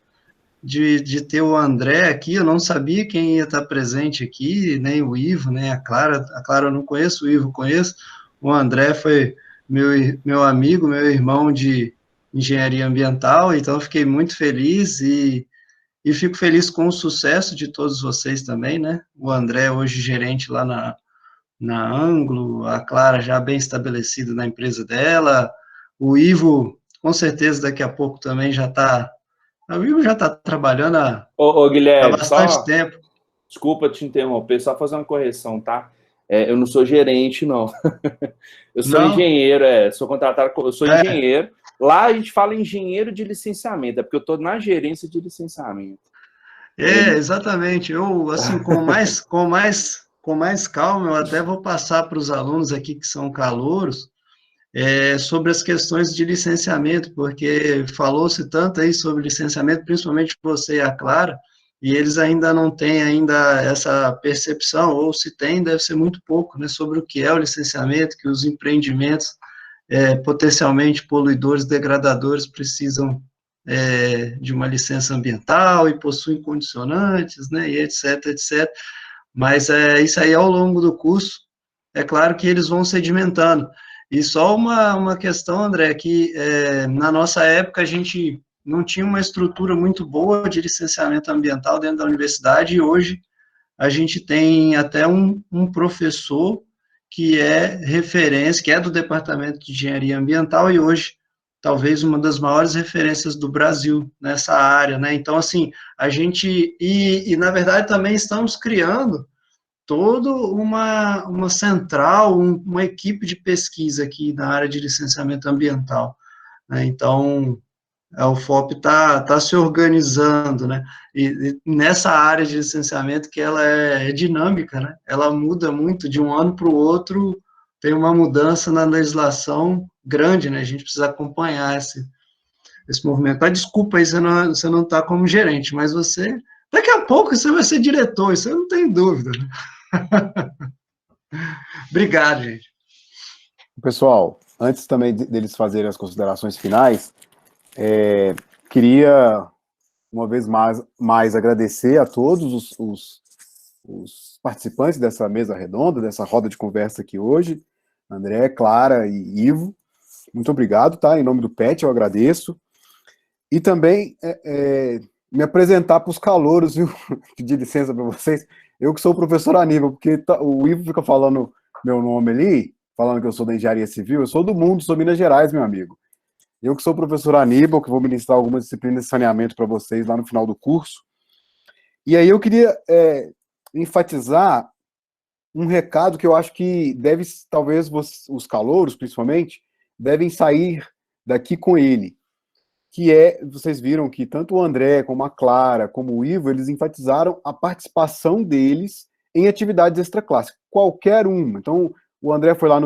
[SPEAKER 4] de ter o André aqui, eu não sabia quem ia estar presente aqui, nem o Ivo, nem a Clara eu não conheço, o Ivo conheço, o André foi meu amigo, meu irmão de engenharia ambiental, então eu fiquei muito feliz e fico feliz com o sucesso de todos vocês também, né? O André hoje gerente lá na Anglo, a Clara já bem estabelecida na empresa dela, o Ivo com certeza daqui a pouco também já está O Igor já está trabalhando
[SPEAKER 3] Ô,
[SPEAKER 4] há
[SPEAKER 3] Guilherme,
[SPEAKER 4] bastante tempo.
[SPEAKER 3] Desculpa te interromper, só fazer uma correção, tá? Eu não sou gerente, não. Eu sou
[SPEAKER 4] Não?
[SPEAKER 3] engenheiro, sou contratado, eu sou engenheiro. Lá a gente fala engenheiro de licenciamento, é porque eu estou na gerência de licenciamento.
[SPEAKER 4] Exatamente. Eu, assim, com mais calma, eu até vou passar para os alunos aqui que são calouros, sobre as questões de licenciamento, porque falou-se tanto aí sobre licenciamento, principalmente você e a Clara, e eles ainda não têm ainda essa percepção, ou se tem, deve ser muito pouco, né, sobre o que é o licenciamento, que os empreendimentos potencialmente poluidores, degradadores, precisam de uma licença ambiental e possuem condicionantes, né, e etc, etc. Mas isso aí ao longo do curso, é claro que eles vão sedimentando. E só uma questão, André, que na nossa época a gente não tinha uma estrutura muito boa de licenciamento ambiental dentro da universidade, e hoje a gente tem até um professor que é referência, que é do Departamento de Engenharia Ambiental, e hoje talvez uma das maiores referências do Brasil nessa área, né? Então, assim, a gente, na verdade também estamos criando toda uma central, uma equipe de pesquisa aqui na área de licenciamento ambiental, né? Então, a UFOP tá se organizando, né? E nessa área de licenciamento que ela é dinâmica, né? Ela muda muito de um ano para o outro, tem uma mudança na legislação grande, né? A gente precisa acompanhar esse movimento. Ah, desculpa aí, você não está como gerente, mas você, daqui a pouco você vai ser diretor, isso eu não tenho dúvida, né? Obrigado, gente.
[SPEAKER 6] Pessoal, antes também deles fazerem as considerações finais, queria, uma vez mais agradecer a todos os participantes dessa mesa redonda, dessa roda de conversa aqui hoje, André, Clara e Ivo. Muito obrigado, tá? Em nome do PET, eu agradeço. E também me apresentar para os calouros, viu? Pedir licença para vocês. Eu que sou o professor Aníbal, porque o Ivo fica falando meu nome ali, falando que eu sou da engenharia civil. Eu sou do mundo, sou Minas Gerais, meu amigo. Eu que sou o professor Aníbal, que vou ministrar algumas disciplinas de saneamento para vocês lá no final do curso. E aí eu queria enfatizar um recado que eu acho que deve, talvez os calouros, principalmente, devem sair daqui com ele, que vocês viram que tanto o André, como a Clara, como o Ivo, eles enfatizaram a participação deles em atividades extraclasse, qualquer uma. Então, o André foi lá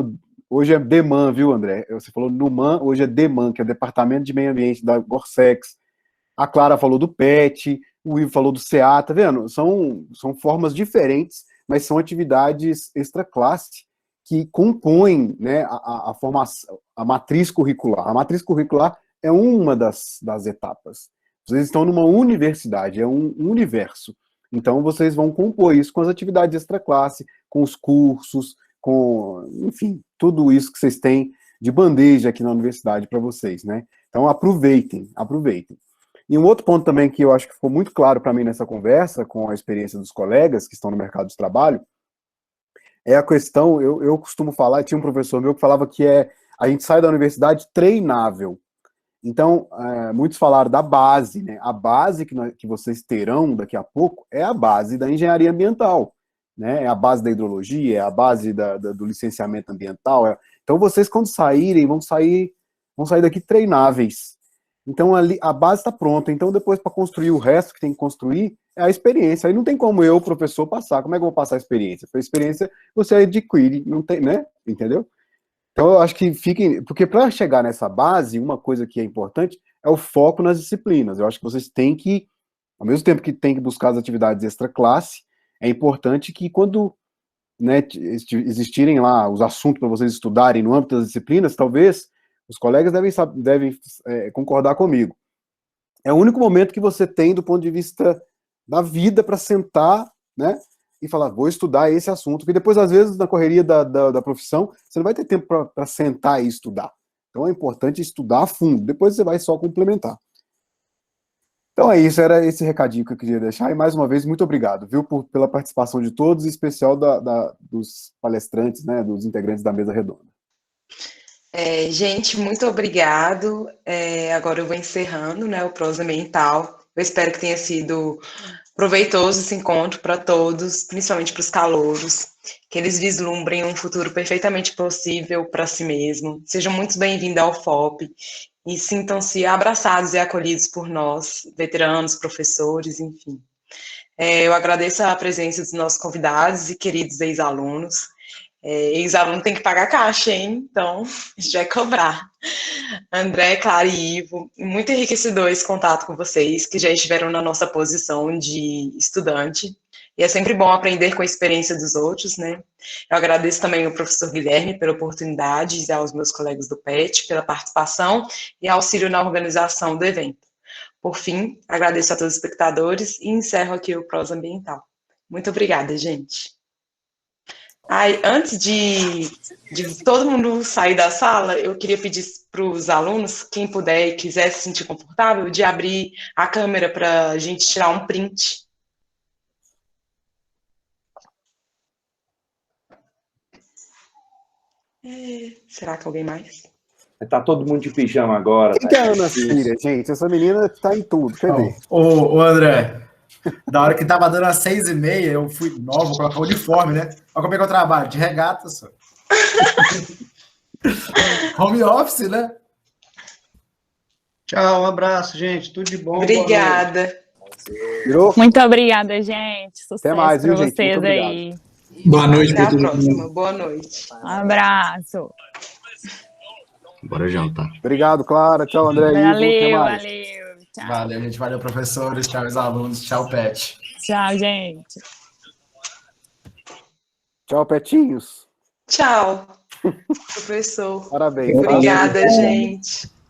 [SPEAKER 6] hoje é DEMAN, viu, André? Você falou NUMAN, hoje é DEMAN, que é o Departamento de Meio Ambiente da Gorsex. A Clara falou do PET, o Ivo falou do CA, tá vendo? São formas diferentes, mas são atividades extraclasse que compõem, né, a formação, a matriz curricular. A matriz curricular é uma das etapas. Vocês estão numa universidade, é um universo. Então, vocês vão compor isso com as atividades extraclasse, com os cursos, enfim, tudo isso que vocês têm de bandeja aqui na universidade para vocês, né? Então, aproveitem. E um outro ponto também que eu acho que ficou muito claro para mim nessa conversa, com a experiência dos colegas que estão no mercado de trabalho, é a questão, eu costumo falar, tinha um professor meu que falava que a gente sai da universidade treinável. Então, muitos falaram da base, né? A base que vocês terão daqui a pouco é a base da engenharia ambiental, né? É a base da hidrologia, é a base do licenciamento ambiental. Então, vocês, quando saírem, vão sair daqui treináveis. Então, ali, a base está pronta. Então, depois, para construir o resto que tem que construir, é a experiência. Aí não tem como eu, professor, passar. Como é que eu vou passar a experiência? A experiência você adquire, não tem, né? Entendeu? Então, eu acho que porque para chegar nessa base, uma coisa que é importante é o foco nas disciplinas. Eu acho que vocês têm que, ao mesmo tempo que tem que buscar as atividades extra-classe, é importante que quando, né, existirem lá os assuntos para vocês estudarem no âmbito das disciplinas, talvez os colegas devem concordar comigo. É o único momento que você tem do ponto de vista da vida para sentar, né, e falar, vou estudar esse assunto, porque depois, às vezes, na correria da profissão, você não vai ter tempo para sentar e estudar. Então, é importante estudar a fundo, depois você vai só complementar. Então é isso, era esse recadinho que eu queria deixar, e mais uma vez, muito obrigado, viu, pela participação de todos, em especial dos palestrantes, né, dos integrantes da mesa redonda.
[SPEAKER 1] Gente, muito obrigado. Agora eu vou encerrando, né, o Prosa Ambiental. Eu espero que tenha sido proveitoso esse encontro para todos, principalmente para os calouros, que eles vislumbrem um futuro perfeitamente possível para si mesmo. Sejam muito bem-vindos ao FOP e sintam-se abraçados e acolhidos por nós, veteranos, professores, enfim. Eu agradeço a presença dos nossos convidados e queridos ex-alunos. Ex-aluno tem que pagar caixa, hein? Então, a gente vai cobrar. André, Clara e Ivo, muito enriquecedor esse contato com vocês, que já estiveram na nossa posição de estudante. E é sempre bom aprender com a experiência dos outros, né? Eu agradeço também ao professor Guilherme pela oportunidade e aos meus colegas do PET pela participação e auxílio na organização do evento. Por fim, agradeço a todos os espectadores e encerro aqui o Prosa Ambiental. Muito obrigada, gente. Antes de todo mundo sair da sala, eu queria pedir para os alunos, quem puder e quiser se sentir confortável, de abrir a câmera para a gente tirar um print. Será que alguém mais?
[SPEAKER 3] Tá todo mundo de pijama agora.
[SPEAKER 6] Quem que é a Ana Cília, gente? Essa menina tá em tudo, quer ver?
[SPEAKER 2] Ô, André, da hora que tava dando às 6h30, eu fui, vou colocar o uniforme, né? Olha como é que eu trabalho, de regata só. Home office, né?
[SPEAKER 4] Tchau, um abraço, gente. Tudo de bom.
[SPEAKER 1] Obrigada.
[SPEAKER 5] Muito obrigada, gente. Sucesso
[SPEAKER 6] Até mais, viu,
[SPEAKER 5] pra
[SPEAKER 6] gente?
[SPEAKER 5] vocês
[SPEAKER 6] Muito obrigado.
[SPEAKER 5] aí.
[SPEAKER 7] Boa noite
[SPEAKER 1] Até
[SPEAKER 7] para
[SPEAKER 1] a
[SPEAKER 7] todo
[SPEAKER 1] próxima.
[SPEAKER 7] mundo.
[SPEAKER 1] Boa noite.
[SPEAKER 5] Um abraço.
[SPEAKER 7] Bora jantar.
[SPEAKER 6] Obrigado, Clara. Tchau, André. Ivo. Até
[SPEAKER 5] Valeu,
[SPEAKER 6] mais.
[SPEAKER 5] valeu. Tchau.
[SPEAKER 2] Valeu, gente. Valeu, professores. Tchau, ex-alunos. Tchau, Pet.
[SPEAKER 5] Tchau, gente.
[SPEAKER 6] Tchau, Petinhos.
[SPEAKER 1] Tchau, professor.
[SPEAKER 6] Parabéns.
[SPEAKER 1] Obrigada, gente.